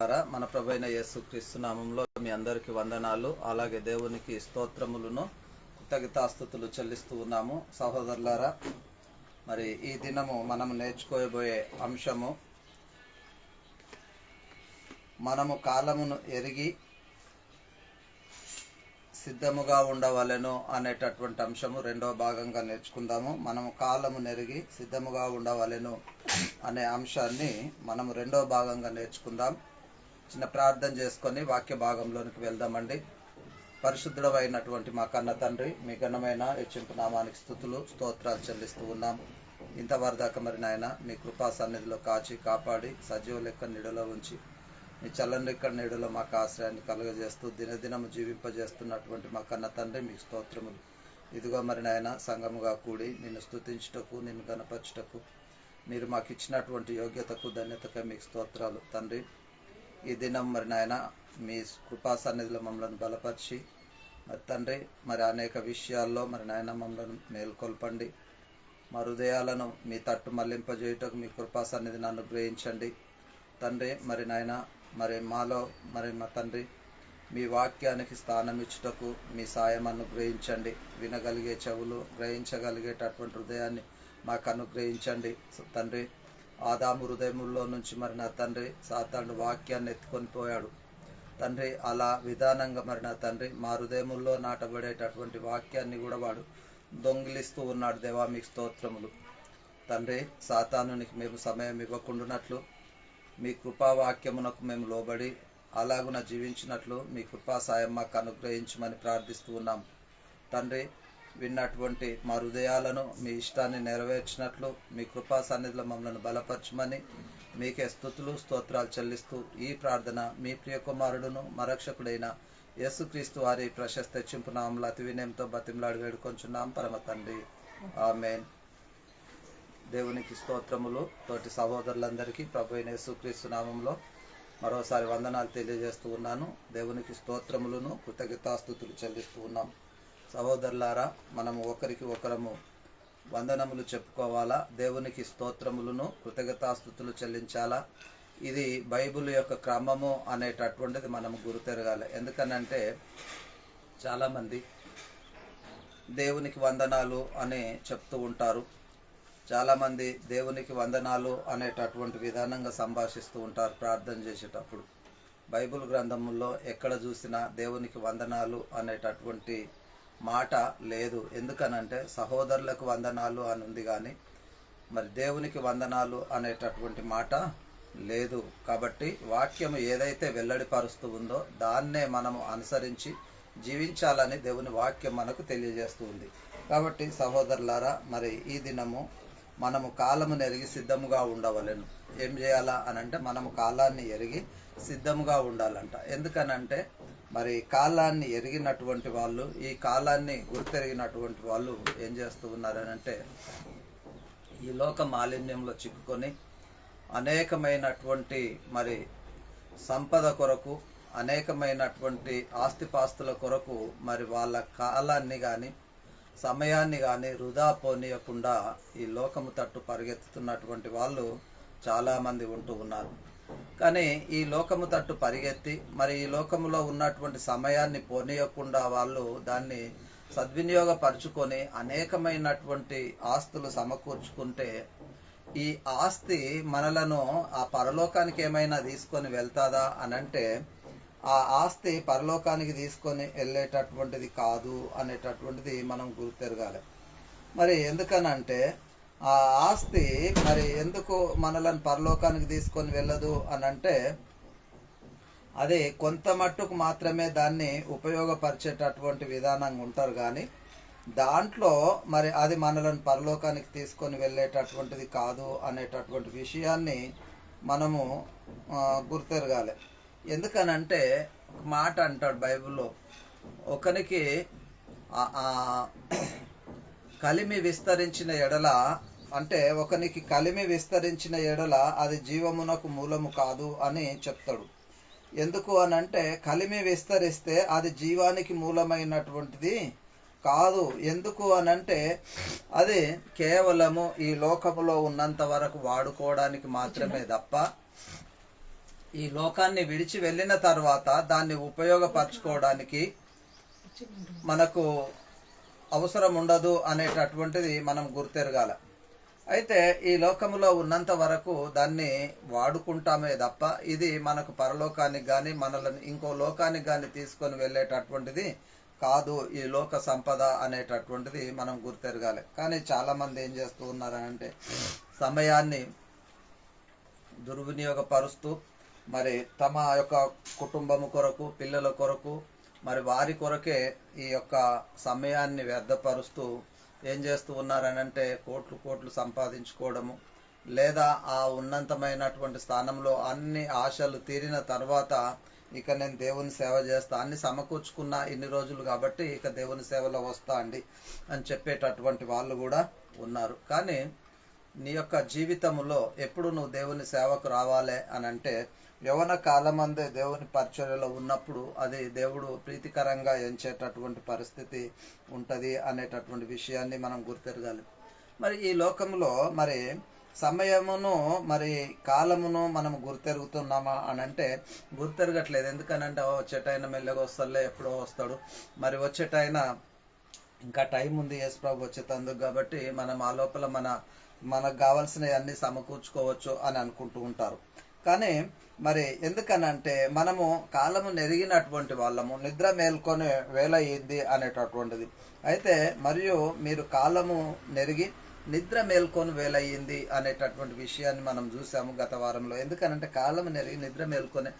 మన ప్రభువైన యేసుక్రీస్తు నామంలో మీ అందరికీ వందనాలు, అలాగే దేవునికి స్తోత్రములను కృతజ్ఞతాస్తుతులు చెల్లిస్తూ ఉన్నాము. సహోదరులారా, మరి ఈ దినము మనము నేర్చుకోబోయే అంశము మనము కాలమును ఎరిగి సిద్ధముగా ఉండవలెను అనేటటువంటి అంశము రెండవ భాగంగా నేర్చుకుందాము. మనము కాలమును ఎరిగి సిద్ధముగా ఉండవలెను అనే అంశాన్ని మనము రెండవ భాగంగా నేర్చుకుందాం. చిన్న ప్రార్థన చేసుకొని వాక్య భాగంలోనికి వెళ్దామండి. పరిశుద్ధుడు అయినటువంటి మా కన్న తండ్రి, మీ ఘనమైన హెచ్చింపు నామానికి స్తుతులు స్తోత్రాలు చెల్లిస్తూ ఉన్నాం. ఇంతవరదాకా మరి నాయన మీ కృపా సన్నిధిలో కాచి కాపాడి సజీవ లెక్క నీడలో ఉంచి మీ చల్లని లెక్క నీడలో మాకు ఆశ్రయాన్ని కలుగజేస్తూ దినదినము జీవింపజేస్తున్నటువంటి మా కన్న తండ్రి మీకు స్తోత్రములు. ఇదిగో మరి నాయన సంఘముగా కూడి నిన్ను స్తుతించుటకు, నిన్ను గణపరచుటకు మీరు మాకు ఇచ్చినటువంటి యోగ్యతకు ధన్యతకు మీకు స్తోత్రాలు తండ్రి. ఈ దినం మరి నాయన మీ కృపా సన్నిధిలో మమ్మల్ని బలపరిచి మరి తండ్రి మరి అనేక విషయాల్లో మరి నాయన మమ్మల్ని మేల్కొల్పండి. మా హృదయాలను మీ తట్టు మళ్లింపజేయుటకు మీ కృపా సన్నిధిని అనుగ్రహించండి తండ్రి. మరి నాయన మరి మాలో మరి మా తండ్రి మీ వాక్యానికి స్థానం ఇచ్చుటకు మీ సాయం అనుగ్రహించండి. వినగలిగే చెవులు, గ్రహించగలిగేటటువంటి హృదయాన్ని మాకు అనుగ్రహించండి తండ్రి. ఆదాము హృదయముల్లో నుంచి మరి నా తండ్రి సాతాను వాక్యాన్ని ఎత్తుకొని పోయాడు తండ్రి. అలా విధానంగా మరి నా తండ్రి మా హృదయముల్లో నాటబడేటటువంటి వాక్యాన్ని కూడా వాడు దొంగిలిస్తూ ఉన్నాడు. దేవా మీకు స్తోత్రములు తండ్రి. సాతానునికి మేము సమయం ఇవ్వకుండానట్లు మీ కృపావాక్యమునకు మేము లోబడి అలాగున జీవించినట్లు మీ కృపా సాయం మాకు అనుగ్రహించమని ప్రార్థిస్తూ ఉన్నాం తండ్రి. విన్నటువంటి మా హృదయాలను మీ ఇష్టాన్ని నెరవేర్చినట్లు మీ కృపా సన్నిధిలో మమ్మల్ని బలపరచమని మీకే స్తుతులు స్తోత్రాలు చెల్లిస్తూ ఈ ప్రార్థన మీ ప్రియ కుమారుడును మరక్షకుడైన యేసుక్రీస్తు వారి ప్రశస్త హెచ్చింపు నామములో అతి వినయంతో బతిమలాడి వేడుకొంచున్నాం పరమ తండ్రి, ఆమేన్. దేవునికి స్తోత్రములు. తోటి సహోదరులందరికీ ప్రభువైన యేసుక్రీస్తు నామంలో మరోసారి వందనాలు తెలియజేస్తూ ఉన్నాను. దేవునికి స్తోత్రములను కృతజ్ఞతాస్తుతులు చెల్లిస్తూ ఉన్నాం. సహోదరులారా, మనము ఒకరికి ఒకరము వందనములు చెప్పుకోవాలా, దేవునికి స్తోత్రములను కృతజ్ఞతాస్తుతులు చెల్లించాలా. ఇది బైబిల్ యొక్క క్రమము అనేటటువంటిది మనము గుర్తెరగాలి. ఎందుకనంటే చాలామంది దేవునికి వందనాలు అని చెప్తూ ఉంటారు. చాలామంది దేవునికి వందనాలు అనేటటువంటి విధానంగా సంభాషిస్తూ ఉంటారు ప్రార్థన చేసేటప్పుడు. బైబిల్ గ్రంథముల్లో ఎక్కడ చూసినా దేవునికి వందనాలు అనేటటువంటి మాట లేదు. ఎందుకనంటే సహోదరులకు వందనాలు అని ఉంది కానీ మరి దేవునికి వందనాలు అనేటటువంటి మాట లేదు. కాబట్టి వాక్యము ఏదైతే వెల్లడిపరుస్తూ ఉందో దాన్నే మనము అనుసరించి జీవించాలని దేవుని వాక్యం మనకు తెలియజేస్తూ ఉంది. కాబట్టి సహోదరులారా, మరి ఈ దినము మనము కాలమును ఎరిగి సిద్ధముగా ఉండవలెను. ఏం చేయాలా అనంటే మనము కాలాన్ని ఎరిగి సిద్ధముగా ఉండాలంట. ఎందుకనంటే మరి కాలాన్ని ఎరిగినటువంటి వాళ్ళు, ఈ కాలాన్ని గుర్తెరిగినటువంటి వాళ్ళు ఏం చేస్తూ ఉన్నారనంటే ఈ లోక మాలిన్యంలో చిక్కుకొని అనేకమైనటువంటి మరి సంపద కొరకు, అనేకమైనటువంటి ఆస్తిపాస్తుల కొరకు మరి వాళ్ళ కాలాన్ని కానీ సమయాన్ని కానీ వృధా పోనీయకుండా ఈ లోకము తట్టు పరిగెత్తుతున్నటువంటి వాళ్ళు చాలామంది ఉంటూ ఉన్నారు. కానీ ఈ లోకము తట్టు పరిగెత్తి మరి ఈ లోకములో ఉన్నటువంటి సమయాన్ని పోనీయకుండా వాళ్ళు దాన్ని సద్వినియోగపరుచుకొని అనేకమైనటువంటి ఆస్తులు సమకూర్చుకుంటే ఈ ఆస్తి మనలను ఆ పరలోకానికి ఏమైనా తీసుకొని వెళ్తాదా అనంటే ఆ ఆస్తి పరలోకానికి తీసుకొని వెళ్ళేటటువంటిది కాదు అనేటటువంటిది మనం గుర్తెరగాలి. మరి ఎందుకనంటే ఆ ఆస్తి మరి ఎందుకు మనలను పరలోకానికి తీసుకొని వెళ్ళదు అనంటే అది కొంత మట్టుకు మాత్రమే దాన్ని ఉపయోగపరిచేటటువంటి విధానంగా ఉంటారు. కానీ దాంట్లో మరి అది మనలను పరలోకానికి తీసుకొని వెళ్ళేటటువంటిది కాదు అనేటటువంటి విషయాన్ని మనము గుర్తెరగాలి. ఎందుకనంటే ఒక మాట అంటాడు బైబిల్లో, ఒకనికి కలిమి విస్తరించిన ఎడల అంటే ఒకనికి కలిమి విస్తరించిన ఎడల అది జీవమునకు మూలము కాదు అని చెప్తాడు. ఎందుకు అనంటే కలిమి విస్తరిస్తే అది జీవానికి మూలమైనటువంటిది కాదు. ఎందుకు అనంటే అది కేవలము ఈ లోకములో ఉన్నంత వరకు వాడుకోవడానికి మాత్రమే తప్ప ఈ లోకాన్ని విడిచి వెళ్ళిన తర్వాత దాన్ని ఉపయోగపరచుకోవడానికి మనకు అవసరం ఉండదు అనేటటువంటిది మనం గుర్తెరగాల. అయితే ఈ లోకంలో ఉన్నంత వరకు దాన్ని వాడుకుంటామే తప్ప ఇది మనకు పరలోకానికి కానీ మనల్ని ఇంకో లోకానికి కానీ తీసుకొని వెళ్ళేటటువంటిది కాదు. ఈ లోక సంపద అనేటటువంటిది మనం గుర్తెరగాలి. కానీ చాలా మంది ఏం చేస్తూ ఉన్నారంటే సమయాన్ని దుర్వినియోగపరుస్తూ మరి తమ యొక్క కుటుంబము కొరకు, పిల్లల కొరకు, మరి వారి కొరకే ఈ యొక్క సమయాన్ని వ్యర్థపరుస్తూ ఏం చేస్తూ ఉన్నారనంటే కోట్లు సంపాదించుకోవడము, లేదా ఆ ఉన్నతమైనటువంటి స్థానంలో అన్ని ఆశలు తీరిన తర్వాత ఇక నేను దేవుని సేవ చేస్తా, అన్ని సమకూర్చుకున్నా ఇన్ని రోజులు కాబట్టి ఇక దేవుని సేవలో వస్తా అండి అని చెప్పేటటువంటి వాళ్ళు కూడా ఉన్నారు. కానీ నీ యొక్క జీవితంలో ఎప్పుడు నువ్వు దేవుని సేవకు రావాలి అని అంటే యవన కాలమందే దేవుని పరిచర్యలో ఉన్నప్పుడు అది దేవుడు ప్రీతికరంగా ఎంచేటటువంటి పరిస్థితి ఉంటుంది అనేటటువంటి విషయాన్ని మనం గుర్తెరగాలి. మరి ఈ లోకంలో మరి సమయమును మరి కాలమును మనం గుర్తెరుగుతున్నామా అని అంటే గుర్తెరగట్లేదు. ఎందుకనంటే వచ్చేటైనా మెల్లగా వస్తాడులే, ఎప్పుడో వస్తాడు, మరి వచ్చేటైనా ఇంకా టైం ఉంది యేసు ప్రభు వచ్చేటందుకు, కాబట్టి మనం ఆ లోపల మనకు కావాల్సినవి అన్ని సమకూర్చుకోవచ్చు అని అనుకుంటూ ఉంటారు. కానీ మరి ఎందుకనంటే మనము కాలము నెరిగినటువంటి వాళ్ళము, నిద్ర మేల్కొని వేళ అయింది అనేటటువంటిది. అయితే మరియు మీరు కాలము నెరిగి నిద్ర మేల్కొని వేళ అయ్యింది అనేటటువంటి విషయాన్ని మనం చూసాము గత వారంలో. ఎందుకనంటే కాలము నెరిగి నిద్ర మేల్కొనే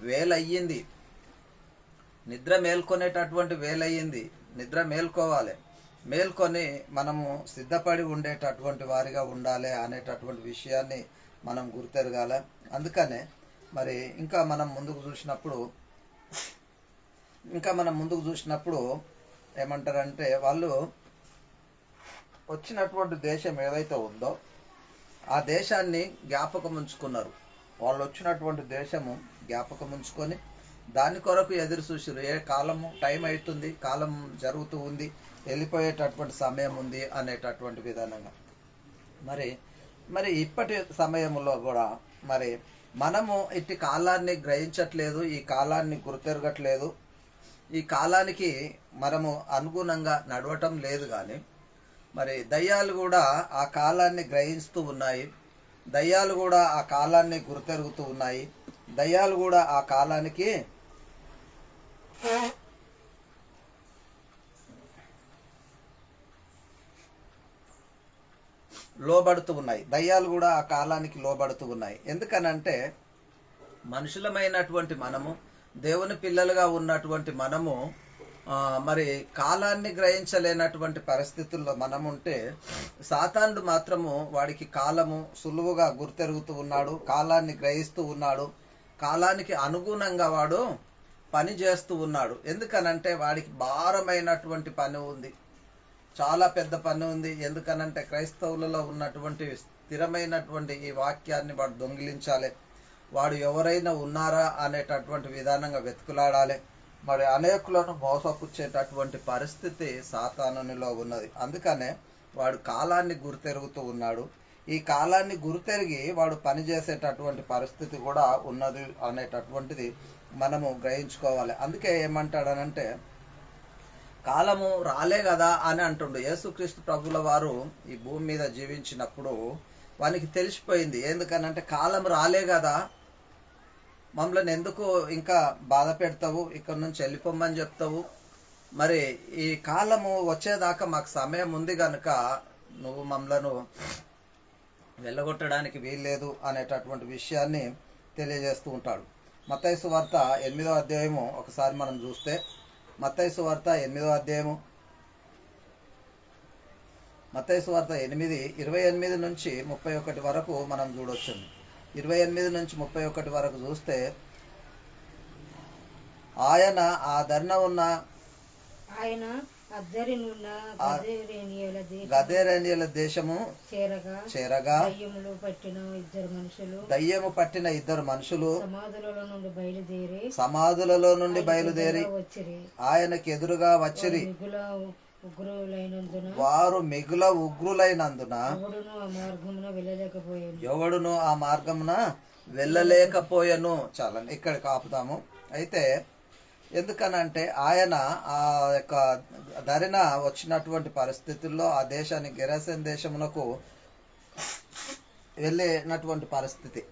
వేళ అయ్యింది, నిద్ర మేల్కొనేటటువంటి వేళ అయ్యింది. నిద్ర మేల్కోవాలి, మేల్కొని మనము సిద్ధపడి ఉండేటటువంటి వారిగా ఉండాలి అనేటటువంటి విషయాన్ని మనం గుర్తెరగాల. అందుకనే మరి ఇంకా మనం ముందుకు చూసినప్పుడు ఏమంటారంటే వాళ్ళు వచ్చినటువంటి దేశం ఏదైతే ఉందో ఆ దేశాన్ని జ్ఞాపకం ఉంచుకున్నారు. వాళ్ళు వచ్చినటువంటి దేశము జ్ఞాపకం ఉంచుకొని దాని కొరకు ఎదురు చూసారు. ఏ కాలము టైం అవుతుంది, కాలం జరుగుతూ ఉంది, వెళ్ళిపోయేటటువంటి సమయం ఉంది అనేటటువంటి విధానంగా. మరి ఇప్పటి సమయంలో కూడా మరి మనము ఇట్టి కాలాన్ని గ్రహించట్లేదు, ఈ కాలాన్ని గుర్తెరగట్లేదు, ఈ కాలానికి మనము అనుగుణంగా నడవటం లేదు. కానీ మరి దయ్యాలు కూడా ఆ కాలాన్ని గ్రహిస్తూ ఉన్నాయి, దయ్యాలు కూడా ఆ కాలాన్ని గుర్తెరుగుతూ ఉన్నాయి, దయ్యాలు కూడా ఆ కాలానికి లోబడుతూ ఉన్నాయి, దయ్యాలు కూడా ఆ కాలానికి లోబడుతూ ఉన్నాయి. ఎందుకనంటే మనుషులమైనటువంటి మనము, దేవుని పిల్లలుగా ఉన్నటువంటి మనము మరి కాలాన్ని గ్రహించలేనటువంటి పరిస్థితుల్లో మనముంటే, సాతానుడు మాత్రము వాడికి కాలము సులువుగా గుర్తెరుగుతూ ఉన్నాడు, కాలాన్ని గ్రహిస్తూ ఉన్నాడు, కాలానికి అనుగుణంగా వాడు పని చేస్తూ ఉన్నాడు. ఎందుకనంటే వాడికి భారమైనటువంటి పని ఉంది, చాలా పెద్ద పని ఉంది. ఎందుకనంటే క్రైస్తవులలో ఉన్నటువంటి స్థిరమైనటువంటి ఈ వాక్యాన్ని వాడు దొంగిలించాలి, వాడు ఎవరైనా ఉన్నారా అనేటటువంటి విధానంగా వెతుకులాడాలి, మరి అనేకులను మోసపుచ్చేటటువంటి పరిస్థితి సాతానునిలో ఉన్నది. అందుకనే వాడు కాలాన్ని గుర్తెరుగుతూ ఉన్నాడు. ఈ కాలాన్ని గుర్తెరిగి వాడు పనిచేసేటటువంటి పరిస్థితి కూడా ఉన్నది అనేటటువంటిది మనము గ్రహించుకోవాలి. అందుకే ఏమంటాడనంటే కాలము రాలే కదా అని అంటుండు. యేసుక్రీస్తు ప్రభుల వారు ఈ భూమి మీద జీవించినప్పుడు వానికి తెలిసిపోయింది. ఎందుకనంటే కాలం రాలే కదా, మమ్మల్ని ఎందుకు ఇంకా బాధ పెడతావు, ఇక్కడ నుంచి వెళ్ళిపోమని చెప్తావు, మరి ఈ కాలము వచ్చేదాకా మాకు సమయం ఉంది కనుక నువ్వు మమ్మలను వెళ్ళగొట్టడానికి వీల్లేదు అనేటటువంటి విషయాన్ని తెలియజేస్తూ ఉంటాడు. మత్తయి సువార్త 8వ అధ్యాయము ఒకసారి మనం చూస్తే, మత్తయి సువార్త 8వ అధ్యాయము, మత్తయి సువార్త 8:28 నుంచి 31 వరకు మనం చూడొచ్చు. 28 నుంచి 31 వరకు చూస్తే, ఆయన ఆ ధరణ ఉన్న గదేరేనియల దేశము చేరగా దయ్యము పట్టిన ఇద్దరు మనుషులు సమాధులలో నుండి బయలుదేరి ఆయనకు ఎదురుగా వచ్చిరి. వారు మిగుల ఉగ్రులైనందున ఎవడును ఆ మార్గమున వెళ్ళలేకపోయెను. చాలండి, ఇక్కడికి ఆపుతాము. అయితే ఎందుకనంటే ఆయన ఆ యొక్క ధరిన వచ్చినటువంటి పరిస్థితుల్లో ఆ దేశానికి గెరాసేన్ దేశమునకు వెళ్ళినటువంటి పరిస్థితి.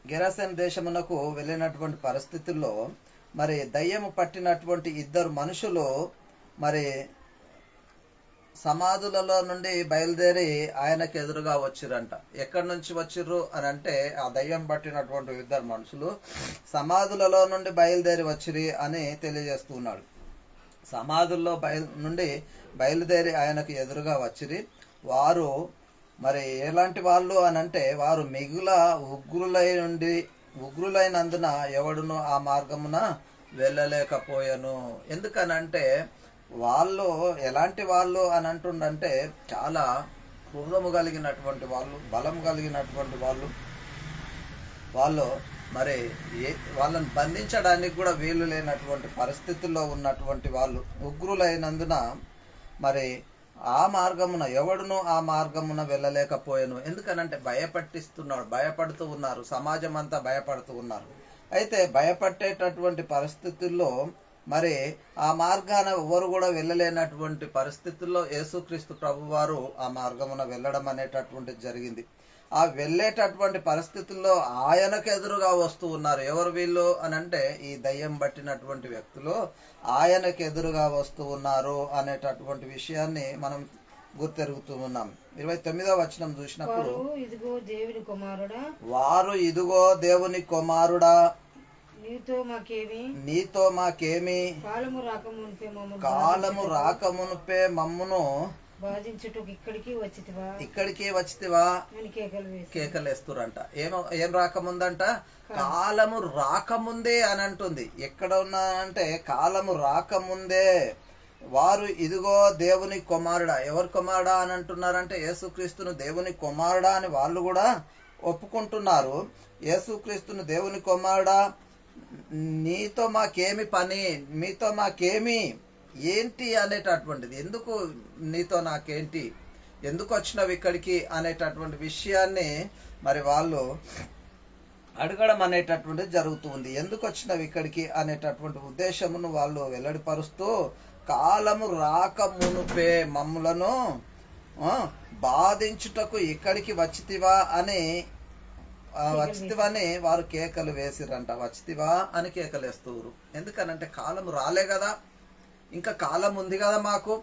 గెరాసేన్ దేశమునకు వెళ్ళినటువంటి పరిస్థితుల్లో మరి దయ్యము పట్టినటువంటి ఇద్దరు మనుషులు మరి సమాధులలో నుండి బయలుదేరి ఆయనకు ఎదురుగా వచ్చిరంట. ఎక్కడి నుంచి వచ్చిర్రు అని అంటే ఆ దయ్యం పట్టినటువంటి ఇద్దరు మనుషులు సమాధులలో నుండి బయలుదేరి వచ్చిరి అని తెలియజేస్తున్నాడు. సమాధుల్లో నుండి బయలుదేరి ఆయనకు ఎదురుగా వచ్చిరి. వారు మరి ఎలాంటి వాళ్ళు అని అంటే వారు మిగుల ఉగ్రులైనందున ఎవడును ఆ మార్గమున వెళ్ళలేకపోయాను. ఎందుకనంటే వాళ్ళు ఎలాంటి వాళ్ళు అని అంటుండంటే చాలా క్రోధము కలిగినటువంటి వాళ్ళు, బలం కలిగినటువంటి వాళ్ళు మరి వాళ్ళని బంధించడానికి కూడా వీలు లేనటువంటి పరిస్థితుల్లో ఉన్నటువంటి వాళ్ళు ఉగ్రులైనందున మరి ఆ మార్గమున ఎవడును ఆ మార్గమున వెళ్ళలేకపోయాను. ఎందుకనంటే భయపడుతూ ఉన్నారు, సమాజం అంతా భయపడుతూ ఉన్నారు. అయితే భయపడేటటువంటి పరిస్థితుల్లో మరి ఆ మార్గాన ఎవరు కూడా వెళ్ళలేనటువంటి పరిస్థితుల్లో యేసుక్రీస్తు ప్రభువారు ఆ మార్గమున వెళ్ళడం అనేటటువంటిది జరిగింది. ఆ వెళ్ళేటటువంటి పరిస్థితుల్లో ఆయనకు ఎదురుగా వస్తూ ఉన్నారు. ఎవరు వీళ్ళు అని అంటే ఈ దయ్యం పట్టినటువంటి వ్యక్తులు ఆయనకు ఎదురుగా వస్తూ ఉన్నారు అనేటటువంటి విషయాన్ని మనం గుర్తెరుగుతూ ఉన్నాం. 29వ వచనం చూసినప్పుడు వారు ఇదిగో దేవుని కుమారుడా నీతో మాకేమి కాలము రాకమునుపే మమ్మును ఇక్కడికి వచ్చితివా కేకలేస్తురంట. ఏం రాకముందంట? కాలము రాకముందే అని అంటుంది. ఎక్కడ ఉన్నా అంటే కాలము రాకముందే వారు ఇదిగో దేవుని కుమారుడా. ఎవరు కుమారుడా అని అంటున్నారంటే యేసుక్రీస్తును దేవుని కుమారుడా అని వాళ్ళు కూడా ఒప్పుకుంటున్నారు. యేసుక్రీస్తును దేవుని కుమారుడా, నీతో మాకేమి పని, మీతో మాకేమి, ఏంటి అనేటటువంటిది, ఎందుకు నీతో నాకేంటి, ఎందుకు వచ్చినావు ఇక్కడికి అనేటటువంటి విషయాన్ని మరి వాళ్ళు అడగడం అనేటటువంటిది జరుగుతుంది. ఎందుకు వచ్చినావు ఇక్కడికి అనేటటువంటి ఉద్దేశమును వాళ్ళు వెల్లడిపరుస్తూ కాలము రాక మునుపే మమ్ములను బాధించుటకు ఇక్కడికి వచ్చితివా అని వారు కేకలు వేసిరంట. వచ్చితివా అని కేకలేస్తున్నారు. ఎందుకనంటే కాలం రాలే కదా, ఇంకా కాలం ఉంది కదా మాకు.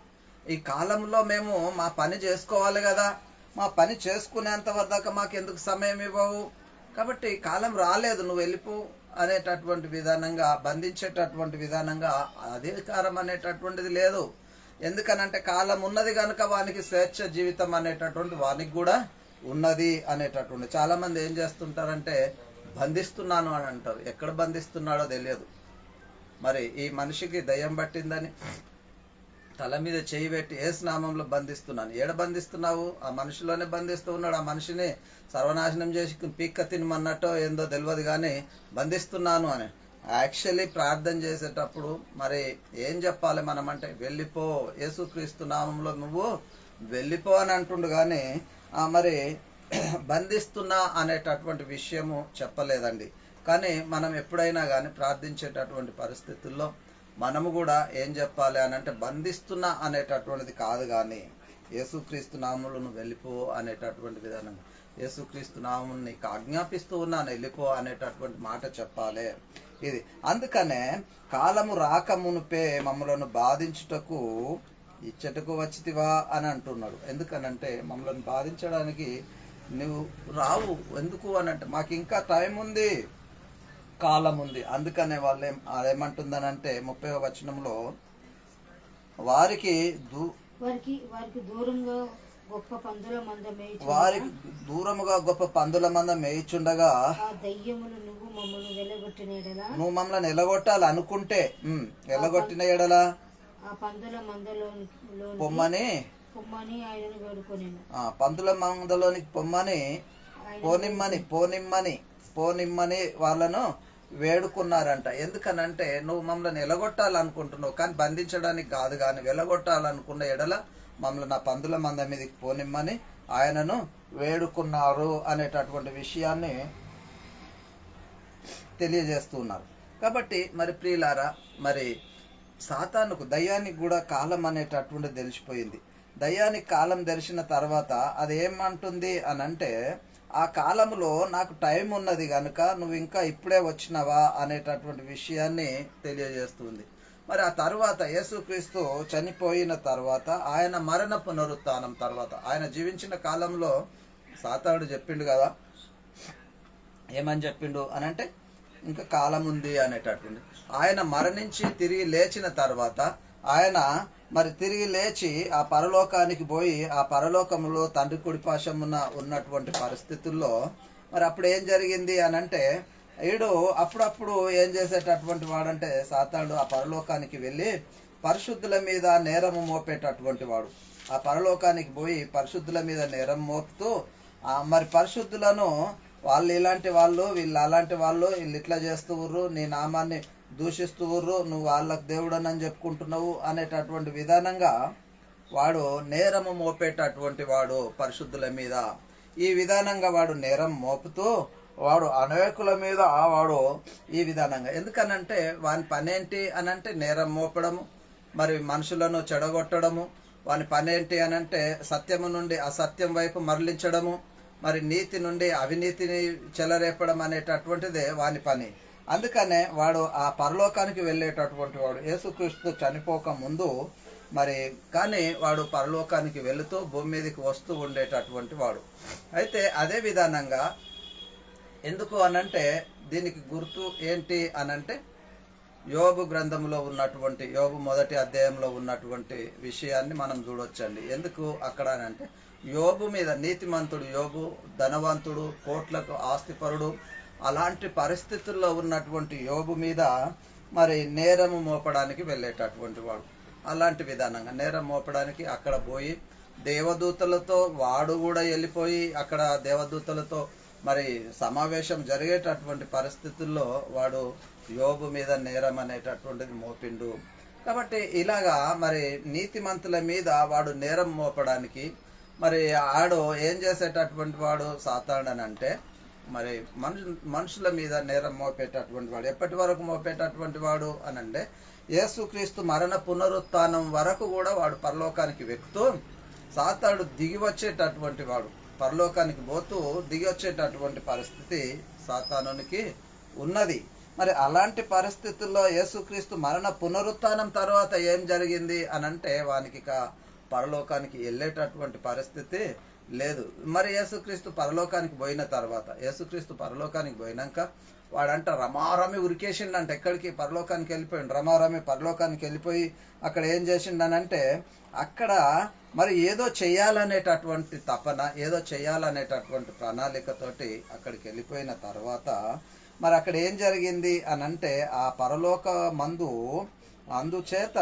ఈ కాలంలో మేము మా పని చేసుకోవాలి కదా, మా పని చేసుకునేంత వరదాకా మాకు ఎందుకు సమయం ఇవ్వవు, కాబట్టి కాలం రాలేదు, నువ్వు వెళ్ళిపో అనేటటువంటి విధానంగా, బంధించేటటువంటి విధానంగా అధికారం అనేటటువంటిది లేదు. ఎందుకనంటే కాలం ఉన్నది కనుక వానికి స్వేచ్ఛ జీవితం అనేటటువంటి వానికి కూడా ఉన్నది అనేటటువంటి. చాలా మంది ఏం చేస్తుంటారంటే బంధిస్తున్నాను అని అంటారు. ఎక్కడ బంధిస్తున్నాడో తెలియదు. మరి ఈ మనిషికి దయ్యం పట్టిందని తల మీద చేయి పెట్టి యేసు నామంలో బంధిస్తున్నాను. ఏడ బంధిస్తున్నావు? ఆ మనిషిలోనే బంధిస్తూ ఉన్నాడు. ఆ మనిషిని సర్వనాశనం చేసి పీక్క తినమన్నట్టో ఏందో తెలియదు కానీ బంధిస్తున్నాను అని. యాక్చువల్లీ ప్రార్థన చేసేటప్పుడు మరి ఏం చెప్పాలి మనం అంటే వెళ్ళిపో, యేసుక్రీస్తు నామంలో నువ్వు వెళ్ళిపో అని అంటుండు కానీ మరి బంధిస్తున్నా అనేటటువంటి విషయము చెప్పలేదండి. కానీ మనం ఎప్పుడైనా కానీ ప్రార్థించేటటువంటి పరిస్థితుల్లో మనము కూడా ఏం చెప్పాలి అని అంటే బంధిస్తున్నా అనేటటువంటిది కాదు, కానీ యేసుక్రీస్తు నామములో నువ్వు వెళ్ళిపో అనేటటువంటి విధానం, యేసుక్రీస్తు నామమును నీకు ఆజ్ఞాపిస్తూ ఉన్నాను వెళ్ళిపో అనేటటువంటి మాట చెప్పాలి. ఇది అందుకనే కాలము రాక మునుపే మమ్మలను బాధించుటకు ఇచ్చటకు వచ్చితివా అని అంటున్నాడు. ఎందుకనంటే మమ్మల్ని బాధించడానికి నువ్వు రావు, ఎందుకు అని అంటే మాకు ఇంకా టైం ఉంది, కాలం ఉంది. అందుకనే వాళ్ళు ఏమంటుందనంటే 30వ వచనంలో వారికి దూరముగా గొప్ప పందుల మంద మేయిచుండగా నువ్వు మమ్మల్ని ఎలగొట్టాలి అనుకుంటే ఎలగొట్టిన ఎడలా పొమ్మని పందుల మందలోనికి పొమ్మని పోనిమ్మని వాళ్ళను వేడుకున్నారంట. ఎందుకనంటే నువ్వు మమ్మల్ని ఎలగొట్టాలనుకుంటున్నావు, కానీ బంధించడానికి కాదు, కానీ వెలగొట్టాలనుకున్న ఎడల మమ్మల్ని నా పందుల మంద మీదకి పోనిమ్మని ఆయనను వేడుకున్నారు అనేటటువంటి విషయాన్ని తెలియజేస్తున్నారు. కాబట్టి మరి ప్రియులారా, మరి సాతానుకు, దయ్యానికి కూడా కాలం అనేటటువంటి తెలిసిపోయింది. దయ్యానికి కాలం తెలిసిన తర్వాత అది ఏమంటుంది అనంటే, ఆ కాలంలో నాకు టైం ఉన్నది కనుక నువ్వు ఇంకా ఇప్పుడే వచ్చినవా అనేటటువంటి విషయాన్ని తెలియజేస్తుంది. మరి ఆ తర్వాత యేసుక్రీస్తు చనిపోయిన తర్వాత, ఆయన మరణ పునరుత్థానం తర్వాత, ఆయన జీవించిన కాలంలో సాతానుడు చెప్పిండు కదా, ఏమని చెప్పిండు అనంటే ఇంకా కాలం ఉంది అనేటటువంటి. ఆయన మరణించి తిరిగి లేచిన తర్వాత ఆయన మరి తిరిగి లేచి ఆ పరలోకానికి పోయి, ఆ పరలోకంలో తండ్రి కుడిపాశమున ఉన్నటువంటి పరిస్థితుల్లో మరి అప్పుడు ఏం జరిగింది అనంటే, ఈడు అప్పుడప్పుడు ఏం చేసేటటువంటి వాడంటే సాతానుడు ఆ పరలోకానికి వెళ్ళి పరిశుద్ధుల మీద నేరము మోపేటటువంటి వాడు. ఆ పరలోకానికి పోయి పరిశుద్ధుల మీద నేరం మోపుతూ మరి పరిశుద్ధులను, వాళ్ళు ఇలాంటి వాళ్ళు, వీళ్ళు అలాంటి వాళ్ళు, వీళ్ళు ఇట్లా చేస్తూ ఉర్రు, నీ నామాన్ని దూషిస్తూ ఉర్రు, నువ్వు వాళ్ళకు దేవుడనని చెప్పుకుంటున్నావు అనేటటువంటి విధానంగా వాడు నేరము మోపేటటువంటి వాడు పరిశుద్ధుల మీద. ఈ విధానంగా వాడు నేరం మోపుతూ వాడు అనేకుల మీద వాడు ఈ విధానంగా, ఎందుకనంటే వాని పనేంటి అనంటే నేరం మోపడము, మరి మనుషులను చెడగొట్టడము. వాని పనేంటి అనంటే సత్యము నుండి అసత్యం వైపు మరలించడము, మరి నీతి నుండి అవినీతిని చెలరేపడం అనేటటువంటిదే వాని పని. అందుకనే వాడు ఆ పరలోకానికి వెళ్ళేటటువంటి వాడు. యేసుక్రీస్తు చనిపోక ముందు మరి కానీ వాడు పరలోకానికి వెళుతూ భూమి మీదకి వస్తూ ఉండేటటువంటి వాడు. అయితే అదే విధానంగా ఎందుకు అనంటే దీనికి గుర్తు ఏంటి అనంటే, యోబు గ్రంథంలో ఉన్నటువంటి, యోబు 1వ అధ్యాయంలో ఉన్నటువంటి విషయాన్ని మనం చూడొచ్చండి. ఎందుకు అక్కడ అనంటే, యోబు మీద, నీతిమంతుడు యోబు, ధనవంతుడు, కోట్లకు ఆస్తిపరుడు, అలాంటి పరిస్థితుల్లో ఉన్నటువంటి యోబు మీద మరి నేరము మోపడానికి వెళ్ళేటటువంటి వాడు. అలాంటి విధానంగా నేరం మోపడానికి అక్కడ పోయి దేవదూతలతో, వాడు కూడా వెళ్ళిపోయి అక్కడ దేవదూతలతో మరి సమావేశం జరిగేటటువంటి పరిస్థితుల్లో వాడు యోబు మీద నేరం అనేటటువంటిది మోపిండు. కాబట్టి ఇలాగా మరి నీతిమంతుల మీద వాడు నేరం మోపడానికి మరి ఆడు ఏం చేసేటటువంటి వాడు సాతానుడు అని అంటే, మరి మనుషుల మీద నేరం మోపేటటువంటి వాడు. ఎప్పటి వరకు మోపేటటువంటి వాడు అనంటే, యేసుక్రీస్తు మరణ పునరుత్థానం వరకు కూడా వాడు పరలోకానికి వెక్కుతూ సాతానుడు దిగి వచ్చేటటువంటి వాడు. పరలోకానికి పోతూ దిగి వచ్చేటటువంటి పరిస్థితి సాతానునికి ఉన్నది. మరి అలాంటి పరిస్థితుల్లో యేసుక్రీస్తు మరణ పునరుత్థానం తర్వాత ఏం జరిగింది అనంటే, వానికి పరలోకానికి వెళ్ళేటటువంటి పరిస్థితి లేదు. మరి యేసుక్రీస్తు పరలోకానికి పోయిన తర్వాత, యేసుక్రీస్తు పరలోకానికి పోయినాక వాడంట రమారమి ఉరికేసిండంట. ఎక్కడికి? పరలోకానికి వెళ్ళిపోయిండు. రమారమి పరలోకానికి వెళ్ళిపోయి అక్కడ ఏం చేసిండనంటే, అక్కడ మరి ఏదో చెయ్యాలనేటటువంటి తపన, ఏదో చెయ్యాలనేటటువంటి ప్రణాళికతోటి అక్కడికి వెళ్ళిపోయిన తర్వాత మరి అక్కడ ఏం జరిగింది అనంటే, ఆ పరలోక మందు అందుచేత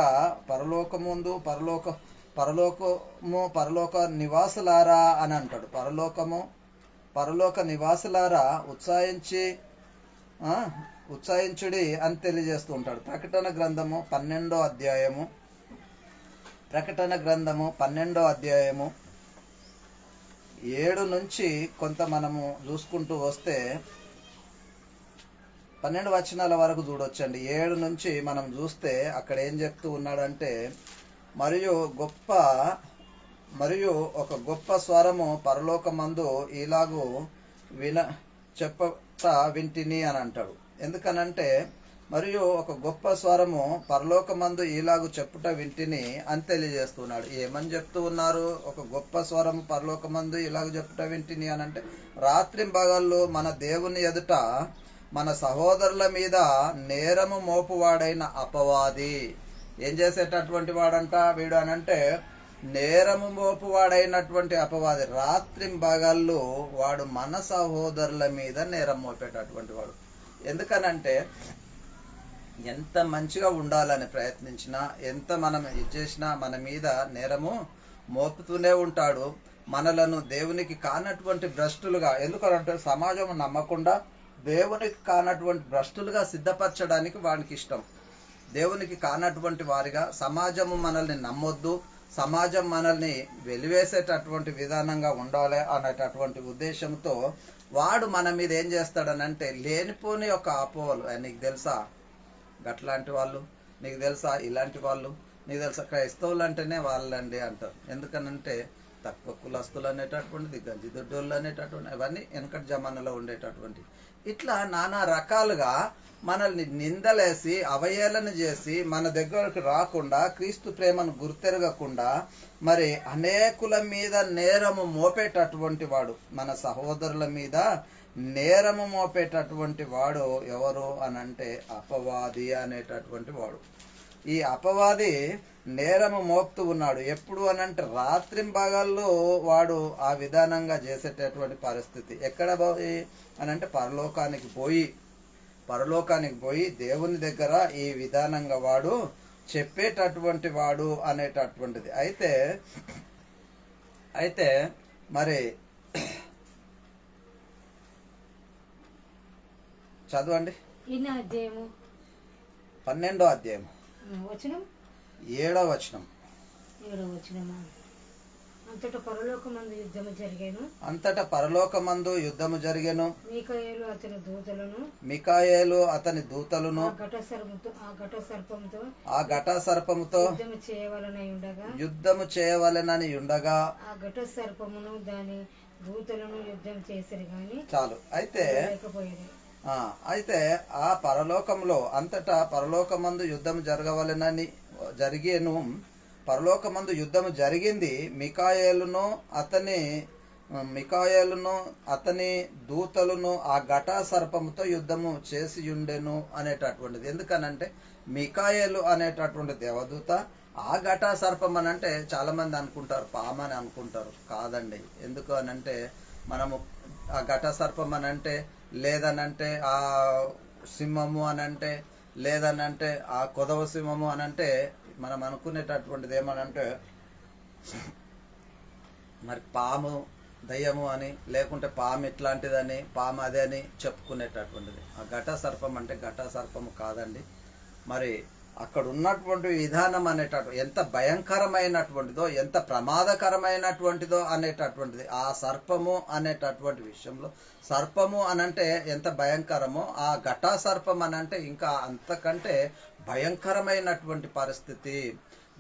పరలోక నివాసులారా అని అంటాడు. పరలోక నివాసులారా ఉత్సాహించుడి అని తెలియజేస్తూ ఉంటాడు. ప్రకటన గ్రంథము 12వ అధ్యాయము 7 నుంచి కొంత మనము చూసుకుంటూ వస్తే 12 వచనాల వరకు చూడొచ్చండి. 7 నుంచి మనం చూస్తే అక్కడ ఏం చెప్తూ ఉన్నాడంటే, మరియు ఒక గొప్ప స్వరము పరలోకమందు ఇలాగూ చెప్పట వింటిని అని అంటాడు. ఎందుకనంటే, మరియు ఒక గొప్ప స్వరము పరలోకమందు ఇలాగూ చెప్పుట వింటిని అని తెలియజేస్తున్నాడు. ఏమని చెప్తూ ఉన్నారు? ఒక గొప్ప స్వరము పరలోకమందు ఇలాగ చెప్పుట వింటిని అని అంటే, రాత్రింబగళ్ళు మన దేవుని ఎదుట మన సహోదరుల మీద నేరము మోపువాడైన అపవాది ఏం చేసేటటువంటి వాడంట వీడు అనంటే, నేరము మోపువాడైనటువంటి అపవాది రాత్రింబగళ్ళు వాడు మన సహోదరుల మీద నేరం మోపేటటువంటి వాడు. ఎందుకనంటే, ఎంత మంచిగా ఉండాలని ప్రయత్నించినా, ఎంత మనం ఇది చేసినా మన మీద నేరము మోపుతూనే ఉంటాడు. మనలను దేవునికి కానటువంటి భ్రష్టులుగా, ఎందుకనంటే సమాజం నమ్మకుండా దేవునికి కానటువంటి భ్రష్టులుగా సిద్ధపరచడానికి వానికి ఇష్టం. దేవునికి కానటువంటి వారిగా, సమాజము మనల్ని నమ్మొద్దు, సమాజం మనల్ని వెలివేసేటటువంటి విధానంగా ఉండాలి అనేటటువంటి ఉద్దేశంతో వాడు మన మీద ఏం చేస్తాడనంటే లేనిపోని ఒక అపోహలు. నీకు తెలుసా గట్లాంటి వాళ్ళు, నీకు తెలుసా ఇలాంటి వాళ్ళు, నీకు తెలుసా క్రైస్తవులు అంటేనే వాళ్ళండి అంటారు. ఎందుకనంటే తక్కువ కులస్తులు అనేటటువంటిది, గంజి దొడ్డోళ్ళు అనేటటువంటి, అవన్నీ వెనకటి జమానాలో ఉండేటటువంటి. ఇట్లా నానా రకాలుగా మనల్ని నిందలేసి అవహేళన చేసి మన దగ్గరకు రాకుండా, క్రీస్తు ప్రేమను గుర్తెరగకుండా మరి అనేకుల మీద నేరము మోపేటటువంటి వాడు, మన సహోదరుల మీద నేరము మోపేటటువంటి వాడు ఎవరు అనంటే అపవాది అనేటటువంటి వాడు. ఈ అపవాది నేరము మోపుతూ ఉన్నాడు. ఎప్పుడు అనంటే రాత్రింబగళ్ళు వాడు ఆ విధానంగా చేసేటటువంటి పరిస్థితి. ఎక్కడ పోయి అనంటే పరలోకానికి పోయి దేవుని దగ్గర ఈ విధానంగా వాడు చెప్పేటటువంటి వాడు అనేటటువంటిది. అయితే మరి చదవండి 12వ అధ్యాయం 7వ వచనం. అంతటా పరలోకమందు యుద్ధము జరిగెను. మికాయేలు అతని దూతలను ఆ ఘట సర్పముతో యుద్ధము చేయవలెనని ఉండగా ఆ ఘట సర్పమును దాని దూతలను యుద్ధం చేసిరి గాని చాలు. అయితే ఆ పరలోకంలో అంతటా పరలోకమందు యుద్ధం జరిగేను. పరలోకమందు యుద్ధము జరిగింది. మికాయేలును అతని దూతలను ఆ ఘట సర్పముతో యుద్ధము చేసి ఉండెను అనేటటువంటిది. ఎందుకనంటే మికాయేలు అనేటటువంటి దేవదూత, ఆ ఘట సర్పం అనంటే చాలా మంది అనుకుంటారు పామని అనుకుంటారు. కాదండి. ఎందుకు అనంటే మనము ఆ ఘట సర్పం అనంటే, లేదనంటే ఆ సింహము అనంటే, లేదనంటే ఆ కొదవ సింహము అనంటే మనం అనుకునేటటువంటిది ఏమనంటే మరి పాము దయ్యము అని, లేకుంటే పాము ఇట్లాంటిదని, పాము అదే అని చెప్పుకునేటటువంటిది. ఆ ఘట సర్పం అంటే ఘట సర్పము కాదండి. మరి అక్కడ ఉన్నటువంటి విధానం అనేటటువంటి ఎంత భయంకరమైనటువంటిదో, ఎంత ప్రమాదకరమైనటువంటిదో అనేటటువంటిది. ఆ సర్పము అనేటటువంటి విషయంలో, సర్పము అనంటే ఎంత భయంకరమో, ఆ ఘట సర్పం అనంటే ఇంకా అంతకంటే భయంకరమైనటువంటి పరిస్థితి,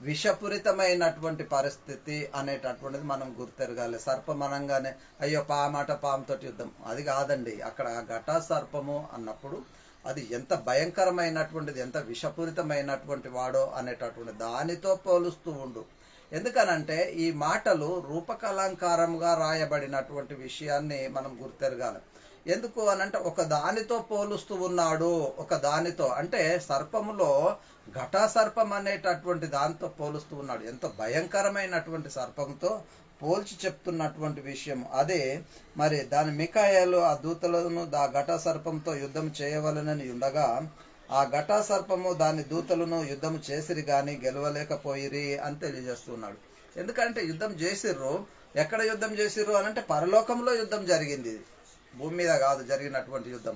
విషపూరితమైనటువంటి పరిస్థితి అనేటటువంటిది మనం గుర్తెరగాలి. సర్పం అనగానే అయ్యో పాముతోటి యుద్ధం, అది కాదండి. అక్కడ ఘట సర్పము అన్నప్పుడు అది ఎంత భయంకరమైనటువంటిది, ఎంత విషపూరితమైనటువంటి వాడో అనేటటువంటి దానితో పోలుస్తూ ఉండు. ఎందుకనంటే ఈ మాటలు రూపకలంకారంగా రాయబడినటువంటి విషయాన్ని మనం గుర్తెరగాలి. ఎందుకు అనంటే ఒక దానితో పోలుస్తూ ఉన్నాడు. ఒక దానితో అంటే సర్పములో ఘట సర్పం అనేటటువంటి దాంతో పోలుస్తూ ఉన్నాడు. ఎంతో భయంకరమైనటువంటి సర్పంతో పోల్చి చెప్తున్నటువంటి విషయం అదే. మరి దాని మికాయేలు ఆ దూతలను ఆ ఘట సర్పంతో యుద్ధం చేయవలనని ఉండగా ఆ ఘట సర్పము దాని దూతలను యుద్ధం చేసిరి గాని గెలవలేకపోయిరి అని తెలియజేస్తున్నాడు. ఎందుకంటే యుద్ధం చేసిర్రు. ఎక్కడ యుద్ధం చేసిర్రు అనంటే పరలోకంలో యుద్ధం జరిగింది. భూమి మీద కాదు జరిగినటువంటి యుద్ధం,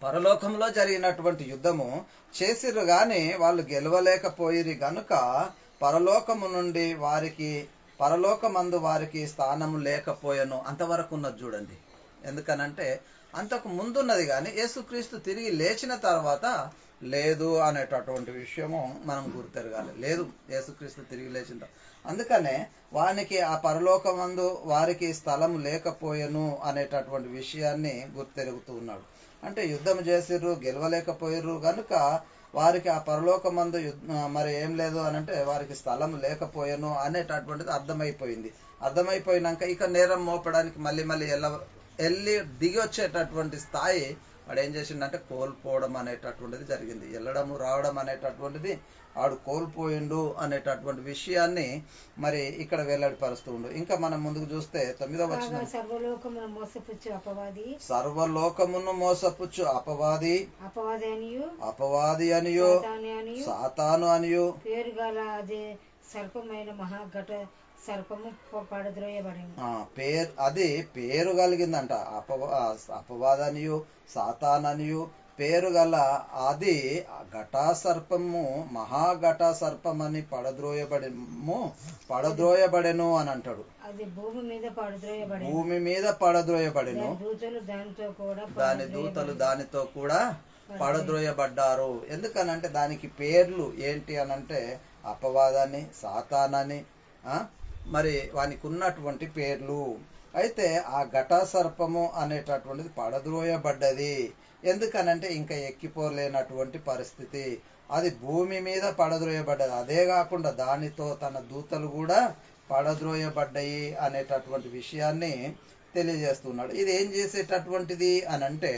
పరలోకంలో జరిగినటువంటి యుద్ధము చేసిర్రు గాని వాళ్ళు గెలవలేకపోయిరి గనుక పరలోకమందు వారికి స్థానము లేకపోయాను. అంతవరకు ఉన్నది చూడండి. ఎందుకనంటే అంతకు ముందున్నది కానీ యేసుక్రీస్తు తిరిగి లేచిన తర్వాత లేదు అనేటటువంటి విషయము మనం గుర్తెరగాలి. లేదు, యేసుక్రీస్తు తిరిగి లేచిన, అందుకనే వానికి ఆ పరలోకమందు వారికి స్థలం లేకపోయాను అనేటటువంటి విషయాన్ని గుర్తెరుగుతూ ఉన్నాడు. అంటే యుద్ధం చేసిర్రు, గెలవలేకపోయారు గనుక వారికి ఆ పరలోకమందు మరి ఏం లేదు అనంటే వారికి స్థలం లేకపోయాను అనేటటువంటిది అర్థమైపోయింది. అర్థమైపోయినాక ఇక నేరం మోపడానికి మళ్ళీ వెళ్ళి దిగి వచ్చేటటువంటి స్థాయి వాడు ఏం చేసిండంటే కోల్పోవడం అనేటటువంటిది జరిగింది. వెళ్ళడము రావడం అనేటటువంటిది ఆడు కోల్పోయిండు అనేటటువంటి విషయాన్ని మరి ఇక్కడ వెల్లడిపరుస్తూ ఉండు. ఇంకా మనం ముందుకు చూస్తే 9వ వచనం, సర్వలోకమును మోసపుచ్చు అపవాది అనియు సాతాను అనియు పేరుగల అదే సర్పమైన మహాఘట సర్పము పడద్రోయబడింది. అది పేరు కలిగిందంట. అపవాదనియు సాతాననియు పేరు గల అది ఘటా సర్పము మహాఘటా సర్పమని పడద్రోయబడెను అని అంటాడు. అది భూమి మీద పడద్రోయబడెను. దాని దూతలు దానితో కూడా పడద్రోయబడ్డారు. ఎందుకనంటే దానికి పేర్లు ఏంటి అనంటే అపవాదాన్ని సాతానని మరి వానికి ఉన్నటువంటి పేర్లు. అయితే ఆ ఘటా సర్పము అనేటటువంటిది పడద్రోయబడ్డది. ఎందుకనంటే ఇంకా ఎక్కిపోలేనటువంటి పరిస్థితి. అది భూమి మీద పడద్రోయబడ్డది. అదే కాకుండా దానితో తన దూతలు కూడా పడద్రోయబడ్డాయి అనేటటువంటి విషయాన్ని తెలియజేస్తున్నాడు. ఇది ఏం చేసేటటువంటిది అనంటే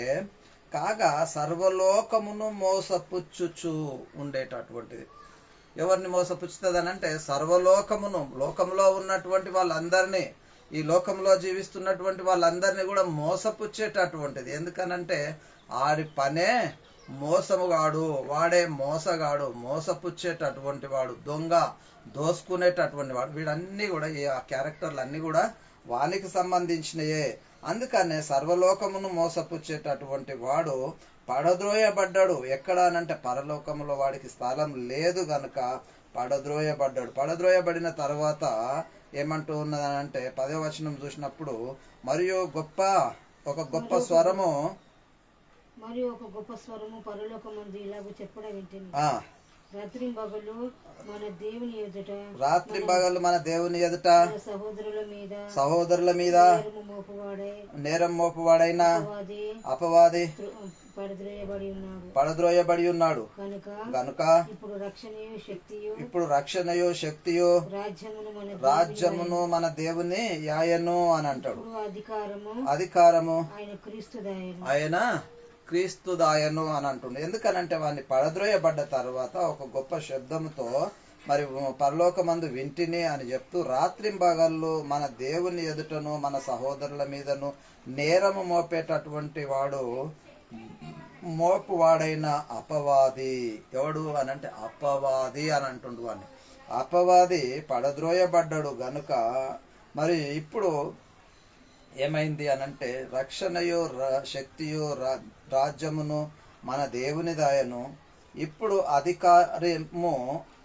కాగా సర్వలోకమును మోసపుచ్చుచు ఉండేటటువంటిది. ఎవరిని మోసపుచ్చుతుంది అనంటే సర్వలోకమును, లోకంలో ఉన్నటువంటి వాళ్ళందరినీ, ఈ లోకంలో జీవిస్తున్నటువంటి వాళ్ళందరినీ కూడా మోసపుచ్చేటటువంటిది. ఎందుకనంటే ఆడి పనే మోసముగాడు, వాడే మోసగాడు, మోసపుచ్చేటటువంటి వాడు, దొంగ, దోసుకునేటటువంటి వాడు. వీడన్నీ కూడా ఆ క్యారెక్టర్లు అన్నీ కూడా వానికి సంబంధించినయే. అందుకనే సర్వలోకమును మోసపుచ్చేటటువంటి వాడు పడద్రోయబడ్డాడు. ఎక్కడ అనంటే పరలోకములో వాడికి స్థలం లేదు గనుక పడద్రోయబడ్డాడు. పడద్రోయబడిన తర్వాత ఏమంటూ ఉన్నదనంటే 10వ వచనం చూసినప్పుడు మరియు ఒక గొప్ప స్వరము పరలోకమందు ఇలాగ చెప్పడం వింటిని. రాత్రింబగలు మన దేవుని ఎదుట సహోదరుల మీద నేరం మోపువాడైన అపవాది పడద్రోయబడి ఉన్నాడు గనుక ఇప్పుడు రక్షణయు శక్తియు రాజ్యమును మన దేవుని యాయను అని అంటాడు. అధికారము ఆయన క్రీస్తుదాయను అని అంటుండే. ఎందుకనంటే వాడిని పడద్రోయబడ్డ తర్వాత ఒక గొప్ప శబ్దంతో మరి పరలోకమందు వింటిని అని చెప్తూ రాత్రింబగళ్ళు మన దేవుని ఎదుటను మన సహోదరుల మీదను నేరము మోపేటటువంటి వాడు మోపువాడైన అపవాది. ఎవడు అనంటే అపవాది అని అంటుండు. వాడిని అపవాది పడద్రోయబడ్డాడు గనుక మరి ఇప్పుడు ఏమైంది అనంటే రక్షణయు శక్తియు రాజ్యమును మన దేవుని దాయను, ఇప్పుడు అధికారము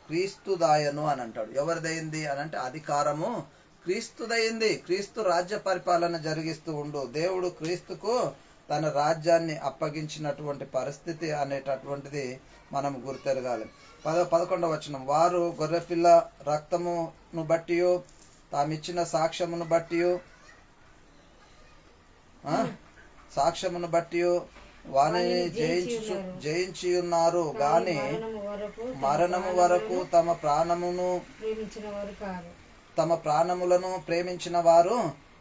క్రీస్తుదాయను అని అంటాడు. ఎవరిదైంది అనంటే అధికారము క్రీస్తుదైంది. క్రీస్తు రాజ్య పరిపాలన జరిగిస్తూ ఉండు. దేవుడు క్రీస్తుకు తన రాజ్యాన్ని అప్పగించినటువంటి పరిస్థితి అనేటటువంటిది మనం గుర్తెరగాలి. 11వ వచనం వారు గొర్రెపిల్ల రక్తమును బట్టి తామిచ్చిన సాక్ష్యమును బట్టి వానిని జయించి ఉన్నారు గాని మరణము వరకు తమ ప్రాణములను ప్రేమించిన వారు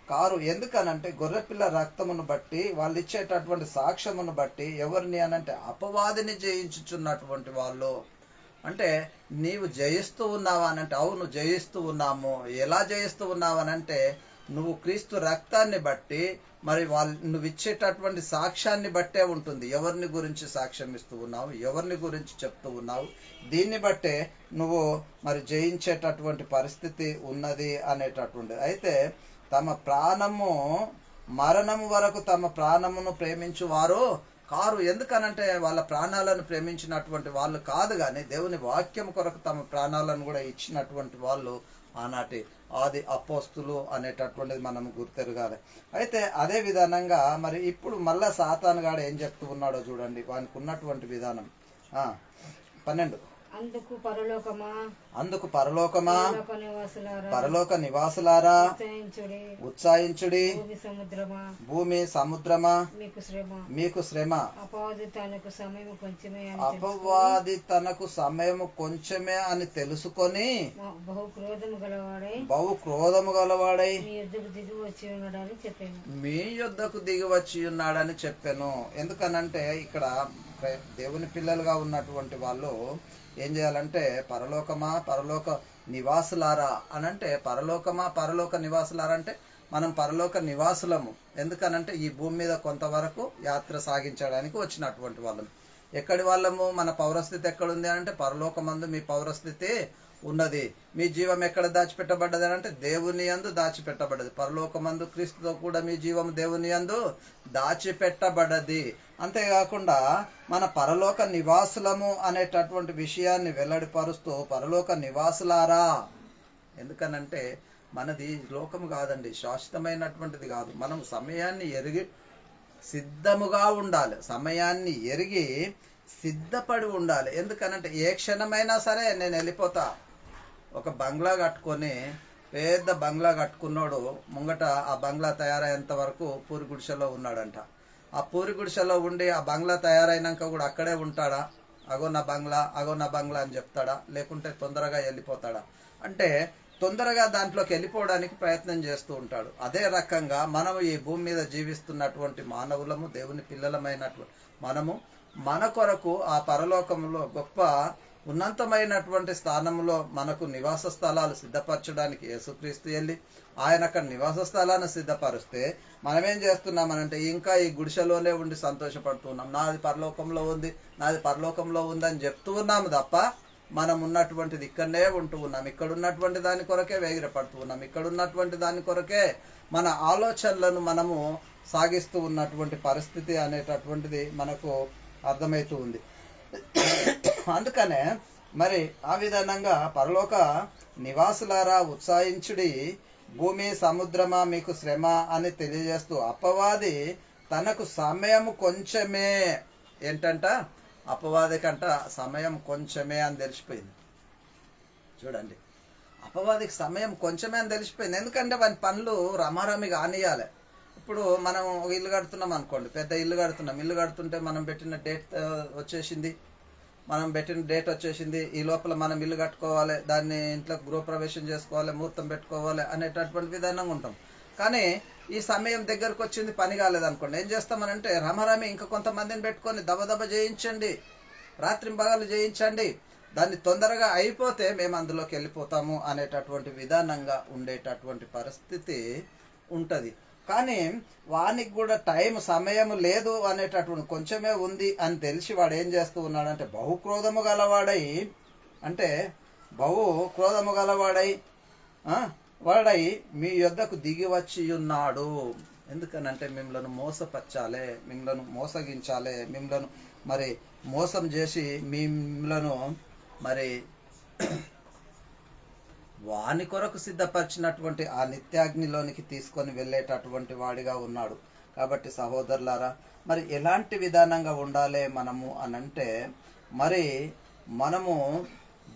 కారు. ఎందుకనంటే గొర్రెపిల్ల రక్తమును బట్టి వాళ్ళు ఇచ్చేటటువంటి సాక్ష్యమును బట్టి ఎవరిని అనంటే అపవాదిని జయించుచున్నటువంటి వాళ్ళు. అంటే నీవు జయిస్తూ ఉన్నావా అనంటే అవును జయిస్తూ ఉన్నాము. ఎలా జయిస్తూ ఉన్నావనంటే నువ్వు క్రీస్తు రక్తాన్ని బట్టి మరి నువ్వు ఇచ్చేటటువంటి సాక్ష్యాన్ని బట్టే ఉంటుంది. ఎవరిని గురించి సాక్ష్యం ఇస్తూ ఉన్నావు, ఎవరిని గురించి చెప్తూ ఉన్నావు, దీన్ని బట్టే నువ్వు మరి జయించేటటువంటి పరిస్థితి ఉన్నది అనేటటువంటిది. అయితే మరణము వరకు తమ ప్రాణమును ప్రేమించు వారు కారు. ఎందుకనంటే వాళ్ళ ప్రాణాలను ప్రేమించినటువంటి వాళ్ళు కాదు, కానీ దేవుని వాక్యం కొరకు తమ ప్రాణాలను కూడా ఇచ్చినటువంటి వాళ్ళు ఆనాటి ఆది అపోస్తులు అనేటటువంటిది మనం గుర్తెరగాలి. అయితే అదే విధానంగా మరి ఇప్పుడు మళ్ళా సాతాను గాడు ఏం చెప్తూ ఉన్నాడో చూడండి. వానికి ఉన్నటువంటి విధానం 12 అందుకు పరలోకమా పరలోక నివాసులారా ఉత్సాహించుడి, భూమి సముద్రమా మీకు శ్రమ. అపవాది తనకు సమయము కొంచెమే అని తెలుసుకొని బహు క్రోధము గలవాడై మీ యొద్దకు దిగి వచ్చి ఉన్నాడని చెప్పాను. ఎందుకనంటే ఇక్కడ దేవుని పిల్లలుగా ఉన్నటువంటి వాళ్ళు ఏం చేయాలంటే పరలోక నివాసులారా అనంటే పరలోక నివాసులారా అంటే మనం పరలోక నివాసులము. ఎందుకనంటే ఈ భూమి మీద కొంతవరకు యాత్ర సాగించడానికి వచ్చినటువంటి వాళ్ళం. ఎక్కడి వాళ్ళము? మన పౌరస్థితి ఎక్కడుంది అంటే పరలోకమందు మీ పౌరస్థితి ఉన్నది. మీ జీవం ఎక్కడ దాచిపెట్టబడ్డది అంటే దేవుని యందు దాచిపెట్టబడ్డది. పరలోకమందు క్రీస్తుతో కూడా మీ జీవం దేవుని యందు దాచిపెట్టబడ్డది. అంతేకాకుండా మన పరలోక నివాసులము అనేటటువంటి విషయాన్ని వెల్లడిపరుస్తూ పరలోక నివాసులారా, ఎందుకనంటే మనది లోకము కాదండి, శాశ్వతమైనటువంటిది కాదు. మనం సమయాన్ని ఎరిగి సిద్ధముగా ఉండాలి, సమయాన్ని ఎరిగి సిద్ధపడి ఉండాలి. ఎందుకనంటే ఏ క్షణమైనా సరే నేను వెళ్ళిపోతా. ఒక బంగ్లా కట్టుకొని, పెద్ద బంగ్లా కట్టుకున్నాడు, ముంగట ఆ బంగ్లా తయారయ్యేంత వరకు పూరి గుడిసెలో ఉన్నాడంట. ఆ పూరి గుడిసెలో ఉండి ఆ బంగ్లా తయారైనాక కూడా అక్కడే ఉంటాడా? అగో నా బంగ్లా, అగో నా బంగ్లా అని చెప్తాడా? లేకుంటే తొందరగా వెళ్ళిపోతాడా? అంటే తొందరగా దాంట్లోకి వెళ్ళిపోవడానికి ప్రయత్నం చేస్తూ ఉంటాడు. అదే రకంగా మనం ఈ భూమి మీద జీవిస్తున్నటువంటి మానవులము, దేవుని పిల్లలమైనటువంటి మనము మన కొరకు ఆ పరలోకంలో గొప్ప ఉన్నతమైనటువంటి స్థానంలో మనకు నివాస స్థలాలు సిద్ధపరచడానికి యేసుక్రీస్తు వెళ్ళి ఆయన అక్కడ నివాస స్థలాన్ని సిద్ధపరిస్తే మనమేం చేస్తున్నామనంటే ఇంకా ఈ గుడిసెలోనే ఉండి సంతోషపడుతున్నాం. నాది పరలోకంలో ఉంది, నాది పరలోకంలో ఉందని చెప్తూ ఉన్నాము తప్ప మనం ఉన్నటువంటిది ఇక్కడనే ఉంటూ ఉన్నాం. ఇక్కడ ఉన్నటువంటి దాని కొరకే వేగిరపడుతూ ఉన్నాం. ఇక్కడ ఉన్నటువంటి దాని కొరకే మన ఆలోచనలను మనము సాగిస్తూ ఉన్నటువంటి పరిస్థితి అనేటటువంటిది మనకు అర్థమవుతూ ఉంది. అందుకనే మరి ఆ విధానంగా పరలోక నివాసులారా ఉత్సాహించుడి, భూమి సముద్రమా మీకు శ్రమ అని తెలియజేస్తూ అపవాది తనకు సమయం కొంచెమే, ఏంటంట అపవాది కంట సమయం కొంచెమే అని తెలిసిపోయింది. చూడండి, అపవాదికి సమయం కొంచెమే అని తెలిసిపోయింది. ఎందుకంటే వాని పనులు రమారమి కానియాలి. ఇప్పుడు మనం ఇల్లు కడుతున్నాం అనుకోండి, పెద్ద ఇల్లు కడుతున్నాం, ఇల్లు కడుతుంటే మనం పెట్టిన డేట్ వచ్చేసింది, ఈ లోపల మనం ఇల్లు కట్టుకోవాలి, దాన్ని ఇంట్లో గృహప్రవేశం చేసుకోవాలి, ముహూర్తం పెట్టుకోవాలి అనేటటువంటి విధానంగా ఉంటాం. కానీ ఈ సమయం దగ్గరకు వచ్చింది, పని కాలేదనుకోండి, ఏం చేస్తామనంటే రమరమి ఇంకా కొంతమందిని పెట్టుకొని దబదబ చేయించండి, రాత్రింబగలు చేయించండి, దాన్ని తొందరగా అయిపోతే మేము అందులోకి వెళ్ళిపోతాము అనేటటువంటి విధానంగా ఉండేటటువంటి పరిస్థితి ఉంటుంది. కానీ వానికి కూడా సమయం లేదు అనేటటువంటి కొంచెమే ఉంది అని తెలిసి వాడు ఏం చేస్తూ ఉన్నాడంటే బహు క్రోధము గలవాడై వాడై మీ యొద్దకు దిగి వచ్చి ఉన్నాడు. ఎందుకనంటే మిమ్మల్ని మోసపరచాలే, మిమ్మల్ని మోసగించాలే, మిమ్మల్ని మరి మోసం చేసి మిమ్మల్ని మరి వాని కొరకు సిద్ధపరిచినటువంటి ఆ నిత్యాగ్నిలోనికి తీసుకొని వెళ్ళేటటువంటి వాడిగా ఉన్నాడు. కాబట్టి సహోదరులారా, మరి ఎలాంటి విధానంగా ఉండాలి మనము అనంటే, మరి మనము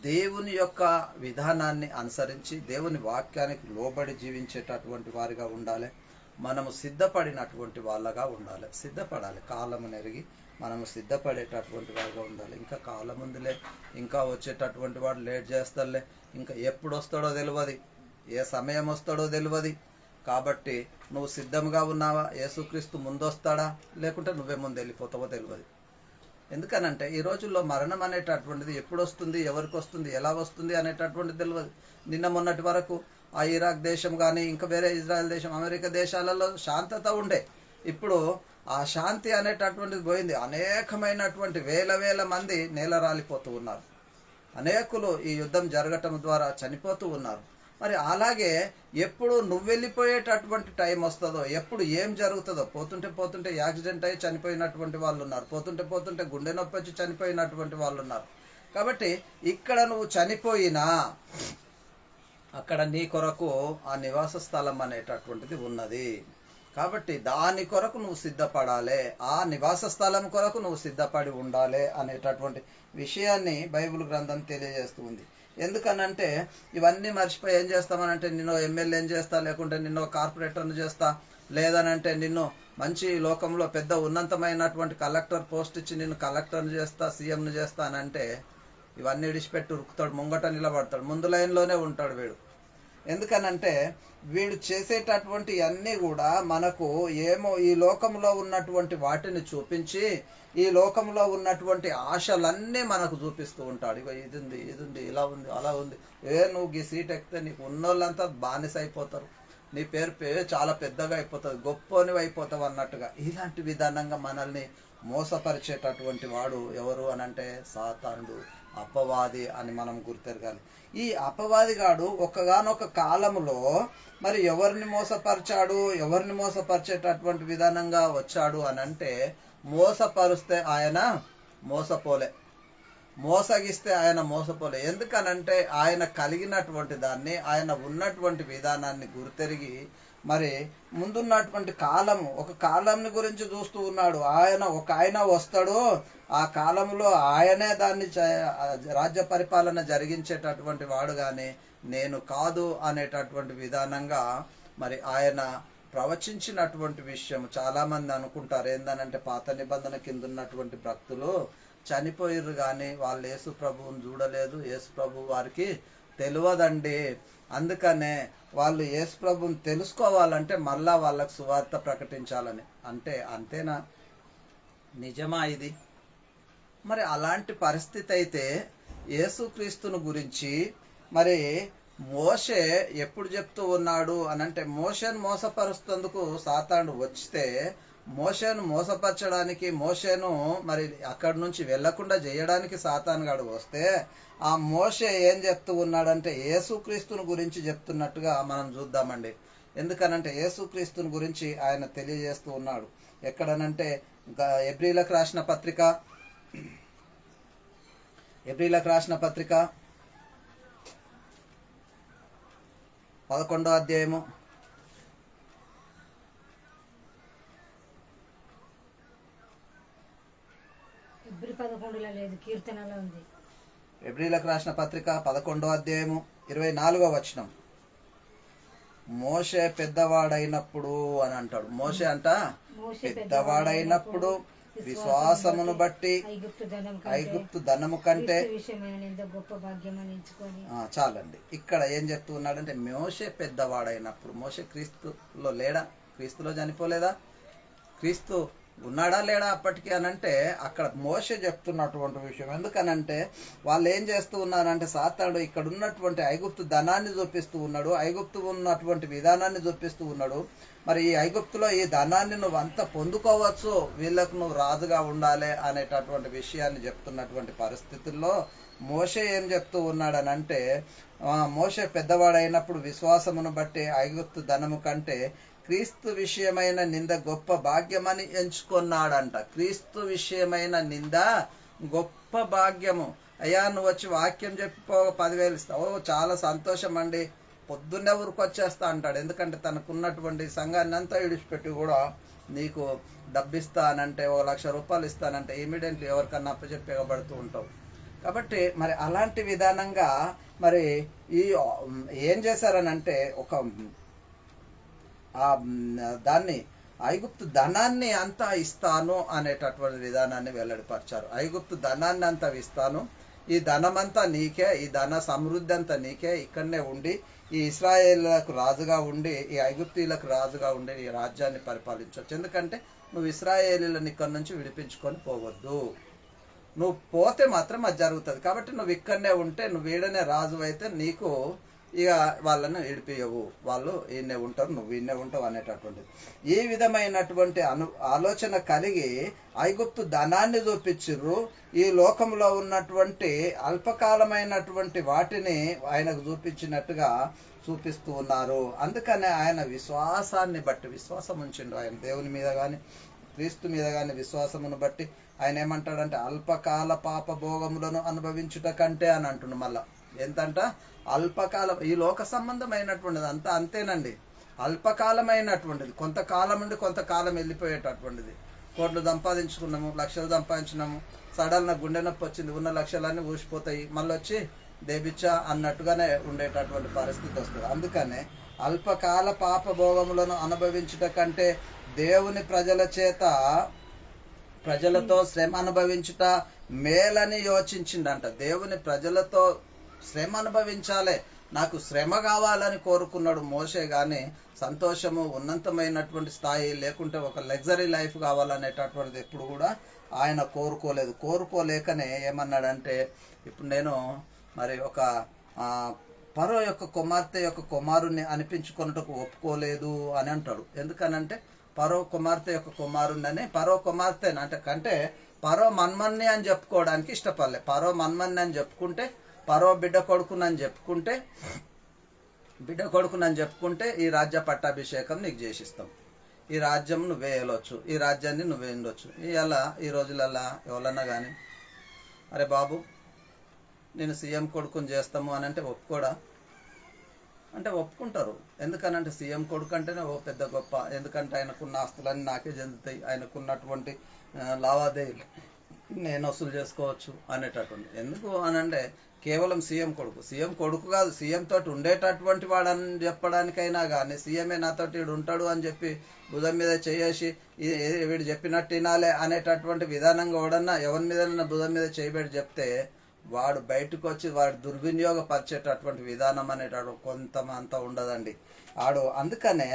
దేవుని యొక్క విధానాన్ని అనుసరించి దేవుని వాక్యానికి లోబడి జీవించేటటువంటి వారిగా ఉండాలి. మనము సిద్ధపడినటువంటి వాళ్ళగా ఉండాలి, సిద్ధపడాలి. కాలము నెరిగి మనము సిద్ధపడేటటువంటి వారిగా ఉండాలి. ఇంకా కాలం ఉందిలే, ఇంకా వచ్చేటటువంటి వాడు లేట్ చేస్తాడులే, ఇంకా ఎప్పుడు వస్తాడో తెలియదు, ఏ సమయం వస్తాడో తెలియదు. కాబట్టి నువ్వు సిద్ధంగా ఉన్నావా? యేసుక్రీస్తు ముందొస్తాడా, లేకుంటే నువ్వే ముందు వెళ్ళిపోతావో తెలియదు. ఎందుకనంటే ఈ రోజుల్లో మరణం అనేటటువంటిది ఎప్పుడు వస్తుంది, ఎవరికి వస్తుంది, ఎలా వస్తుంది అనేటటువంటిది తెలియదు. నిన్న మొన్నటి వరకు ఆ ఇరాక్ దేశం కానీ ఇంకా వేరే ఇజ్రాయెల్ దేశం, అమెరికా దేశాలలో శాంతత ఉండే. ఇప్పుడు ఆ శాంతి అనేటటువంటిది పోయింది. అనేకమైనటువంటి వేల మంది నేల రాలిపోతూ ఉన్నారు. అనేకులు ఈ యుద్ధం జరగటం ద్వారా చనిపోతూ ఉన్నారు. మరి అలాగే ఎప్పుడు నువ్వు వెళ్ళిపోయేటటువంటి టైం వస్తుందో, ఎప్పుడు ఏం జరుగుతుందో, పోతుంటే యాక్సిడెంట్ అయ్యి చనిపోయినటువంటి వాళ్ళు ఉన్నారు, పోతుంటే గుండె నొప్పి వచ్చి చనిపోయినటువంటి వాళ్ళు ఉన్నారు. కాబట్టి ఇక్కడ నువ్వు చనిపోయినా అక్కడ నీ కొరకు ఆ నివాస స్థలం అనేటటువంటిది ఉన్నది. కాబట్టి దాని కొరకు నువ్వు సిద్ధపడాలి, ఆ నివాస స్థలం కొరకు నువ్వు సిద్ధపడి ఉండాలి అనేటటువంటి విషయాన్ని బైబిల్ గ్రంథం తెలియజేస్తూ ఉంది. ఎందుకనంటే ఇవన్నీ మర్చిపోయి ఏం చేస్తామనంటే నిన్ను ఎమ్మెల్యేని చేస్తా, లేకుంటే నిన్ను కార్పొరేటర్ను చేస్తా, లేదనంటే నిన్ను మంచి లోకంలో పెద్ద ఉన్నతమైనటువంటి కలెక్టర్ పోస్ట్ ఇచ్చి నిన్ను కలెక్టర్ని చేస్తా, సీఎంను చేస్తా అని అంటే ఇవన్నీ విడిచిపెట్టి ఉరుకుతాడు, ముంగట నిలబడతాడు, ముందు లైన్లోనే ఉంటాడు వీడు. ఎందుకనంటే వీడు చేసేటటువంటి అన్నీ కూడా మనకు ఏమో ఈ లోకంలో ఉన్నటువంటి వాటిని చూపించి ఈ లోకంలో ఉన్నటువంటి ఆశలన్నీ మనకు చూపిస్తూ ఉంటాడు. ఇగో ఇది ఉంది, ఇలా ఉంది, అలా ఉంది, నువ్వు ఈ సీట్ ఎక్కితే నీకు ఉన్నోళ్ళంతా బానిస అయిపోతారు, నీ పేరు చాలా పెద్దగా అయిపోతుంది, గొప్పనివి అయిపోతావు అన్నట్టుగా ఇలాంటి విధానంగా మనల్ని మోసపరిచేటటువంటి వాడు ఎవరు అనంటే సాతానుడు. అపవాది అని మనం గుర్తెరగాలి. ఈ అపవాదిగాడు ఒకగానొక కాలములో మరి ఎవరిని మోసపరిచాడు, ఎవరిని మోసపరిచేటటువంటి విధానంగా వచ్చాడు అని అంటే, మోసపరుస్తే ఆయన మోసపోలే, మోసగిస్తే ఆయన మోసపోలే. ఎందుకనంటే ఆయన కలిగినటువంటి దాన్ని, ఆయన ఉన్నటువంటి విధానాన్ని గుర్తెరిగి మరి ముందున్నటువంటి కాలము, ఒక కాలంని గురించి చూస్తూ ఉన్నాడు. ఆయన వస్తాడు, ఆ కాలంలో ఆయనే దాన్ని రాజ్య పరిపాలన జరిగించేటటువంటి వాడు గాని నేను కాదు అనేటటువంటి విధానంగా మరి ఆయన ప్రవచించినటువంటి విషయం. చాలా మంది అనుకుంటారు ఏందనంటే, పాత నిబంధన కింద ఉన్నటువంటి భక్తులు చనిపోయిర్రు కానీ వాళ్ళు యేసు ప్రభువుని చూడలేదు, యేసు ప్రభు వారికి తెలియదండి, అందుకనే వాళ్ళు యేసు ప్రభువుని తెలుసుకోవాలంటే మళ్ళా వాళ్ళకు సువార్త ప్రకటించాలని. అంటే అంతేనా? నిజమా ఇది? మరి అలాంటి పరిస్థితి అయితే యేసుక్రీస్తును గురించి మరి మోషే ఎప్పుడు చెప్తూ ఉన్నాడు అనంటే, మోషేను మోసపరుస్తేందుకు సాతానుడు వస్తే, మోషేను మోసపరచడానికి, మోషేను మరి అక్కడి నుంచి వెళ్లకుండా చేయడానికి సాతానుగాడు వస్తే, ఆ మోషే ఏం చెప్తూ ఉన్నాడంటే యేసుక్రీస్తుని గురించి చెప్తున్నట్టుగా మనం చూద్దామండి. ఎందుకనంటే యేసుక్రీస్తుని గురించి ఆయన తెలియజేస్తూ ఉన్నాడు. ఎక్కడనంటే ఎబ్రీలకు రాసిన పత్రిక 11వ అధ్యాయము 11లో లేదు, కీర్తనలో ఉంది. ఎబ్రీలకు రాసిన పత్రిక 11వ అధ్యాయము 24వ వచనం. మోషే పెద్దవాడైనప్పుడు అని అంటాడు. మోషే అంట పెద్దవాడైనప్పుడు విశ్వాసమును బట్టి ఐగుప్తు ధనము కంటే చాలండి. ఇక్కడ ఏం చెప్తూ ఉన్నాడంటే, మోషే పెద్దవాడైనప్పుడు. మోషే క్రీస్తులో లేడా? క్రీస్తులో చనిపోలేదా? క్రీస్తు ఉన్నాడా లేడా అప్పటికి అనంటే అక్కడ మోషే చెప్తున్నటువంటి విషయం. ఎందుకనంటే వాళ్ళు ఏం చేస్తూ ఉన్నారంటే, సాతానుడు ఇక్కడ ఉన్నటువంటి ఐగుప్తు ధనాన్ని చూపిస్తూ ఉన్నాడు, ఐగుప్తు ఉన్నటువంటి విధానాన్ని చూపిస్తూ ఉన్నాడు. మరి ఈ ఐగుప్తులో ఈ ధనాన్ని నువ్వు అంతా పొందుకోవచ్చు, వీళ్ళకు నువ్వు రాజుగా ఉండాలి అనేటటువంటి విషయాన్ని చెప్తున్నటువంటి పరిస్థితుల్లో మోషే ఏం చెప్తూ ఉన్నాడనంటే, మోషే పెద్దవాడైనప్పుడు విశ్వాసమును బట్టి ఐగుప్తు ధనము కంటే క్రీస్తు విషయమైన నింద గొప్ప భాగ్యమని ఎంచుకున్నాడంట. క్రీస్తు విషయమైన నింద గొప్ప భాగ్యము. అయ్యా నువ్వు వచ్చి వాక్యం చెప్పిపో 10,000 ఇస్తావు, చాలా సంతోషం అండి, పొద్దున్నే ఊరికొచ్చేస్తా అంటాడు. ఎందుకంటే తనకున్నటువంటి సంఘాన్ని అంతా విడిచిపెట్టి కూడా నీకు డబ్బిస్తానంటే, 1,00,000 రూపాయలు ఇస్తానంటే ఇమీడియట్లీ ఎవరికన్నా అప్పచెప్పబడుతూ ఉంటావు. కాబట్టి మరి అలాంటి విధానంగా మరి ఈ ఏం చేశారనంటే, ఒక దాన్ని ఐగుప్తు ధనాన్ని అంతా ఇస్తాను అనేటటువంటి విధానాన్ని వెల్లడిపరిచారు. ఐగుప్తు ధనాన్ని అంతా ఇస్తాను, ఈ ధనమంతా నీకే, ఈ ధన సమృద్ధి అంతా నీకే, ఇక్కడనే ఉండి ఈ ఇశ్రాయేలులకు రాజుగా ఉండి, ఈ ఐగుప్తీయులకు రాజుగా ఉండి ఈ రాజ్యాన్ని పరిపాలించవచ్చు. ఎందుకంటే నువ్వు ఇశ్రాయేలీలను ఇక్కడ నుంచి విడిపించుకొని పోవద్దు, నువ్వు పోతే మాత్రం అది జరుగుతుంది. కాబట్టి నువ్వు ఇక్కడనే ఉంటే, నువ్వు ఈడనే రాజు అయితే నీకు ఇక వాళ్ళను విడిపియవు, వాళ్ళు ఈయనే ఉంటారు, నువ్వు ఈయనే ఉంటావు అనేటటువంటిది. ఈ విధమైనటువంటి ఆలోచన కలిగి ఐగుప్తు ధనాన్ని చూపించిర్రు. ఈ లోకంలో ఉన్నటువంటి అల్పకాలమైనటువంటి వాటిని ఆయనకు చూపించినట్టుగా చూపిస్తూ ఉన్నారు. అందుకనే ఆయన విశ్వాసాన్ని బట్టి, విశ్వాసం ఉంచిండు ఆయన దేవుని మీద కానీ క్రీస్తు మీద కానీ విశ్వాసమును బట్టి ఆయన ఏమంటాడంటే, అల్పకాల పాప భోగములను అనుభవించుట కంటే అని అంటుండు. మళ్ళా ఎంతంట? అల్పకాలం. ఈ లోక సంబంధమైనటువంటిది అంతా అంతేనండి, అల్పకాలమైనటువంటిది. కొంతకాలం నుండి కొంతకాలం వెళ్ళిపోయేటటువంటిది. కోట్లు సంపాదించుకున్నాము, లక్షలు సంపాదించినాము, సడన్ గుండె నొప్పి వచ్చింది, ఉన్న లక్షలన్నీ ఊసిపోతాయి, మళ్ళీ వచ్చి దేబిచ్చా అన్నట్టుగానే ఉండేటటువంటి పరిస్థితి వస్తుంది. అందుకనే అల్పకాల పాప భోగములను అనుభవించుట కంటే దేవుని ప్రజలతో శ్రమ అనుభవించుట మేలని యోచించిండంట. దేవుని ప్రజలతో శ్రమ అనుభవించాలి, నాకు శ్రమ కావాలని కోరుకున్నాడు మోషే. గాని సంతోషము, ఉన్నతమైనటువంటి స్థాయి, లేకుంటే ఒక లగ్జరీ లైఫ్ కావాలనేటటువంటిది ఎప్పుడు కూడా ఆయన కోరుకోలేదు. కోరుకోలేకనే ఏమన్నాడంటే, ఇప్పుడు నేను మరి ఒక ఫరో యొక్క కుమార్తె యొక్క కుమారుణ్ణి అనిపించుకున్నట్టుకు ఒప్పుకోలేదు అని అంటాడు. ఎందుకనంటే పరో కుమార్తె యొక్క కుమారుణ్ణని పరో కుమార్తె అంటే పరో మన్మన్ని అని చెప్పుకోవడానికి ఇష్టపడలే. పరో మన్మన్ని అని చెప్పుకుంటే, పరో బిడ్డ కొడుకునని చెప్పుకుంటే ఈ రాజ్య పట్టాభిషేకం నీకు చేసిస్తాం, ఈ రాజ్యం నువ్వే వెళ్ళొచ్చు, ఈ రాజ్యాన్ని నువ్వే ఉండొచ్చు. ఈ రోజులల్లా ఎవరన్నా కానీ అరే బాబు నేను సీఎం కొడుకుని చేస్తాము అని అంటే ఒప్పుకోడా అంటే ఒప్పుకుంటారు. ఎందుకనంటే సీఎం కొడుకు అంటేనే ఓ పెద్ద గొప్ప, ఎందుకంటే ఆయనకున్న ఆస్తులన్నీ నాకే చెందుతాయి, ఆయనకున్నటువంటి లావాదేవీలు నేను వసూలు చేసుకోవచ్చు అనేటటువంటి. ఎందుకు అనంటే కేవలం సీఎం కొడుకు కాదు, సీఎం తోటి ఉండేటటువంటి వాడని చెప్పడానికైనా కానీ సీఎంఏ నాతోటి వీడు ఉంటాడు అని చెప్పి భుజం మీద చేసి వీడు చెప్పినట్టు వినాలే అనేటటువంటి విధానంగా ఎవడన్నా ఎవరి మీద భుజం మీద చేయబెట్టి చెప్తే వాడు బయటకు వచ్చి వాడు దుర్వినియోగపరిచేటటువంటి విధానం అనేటటువంటి కొంతమంత ఉండదండి అందుకనే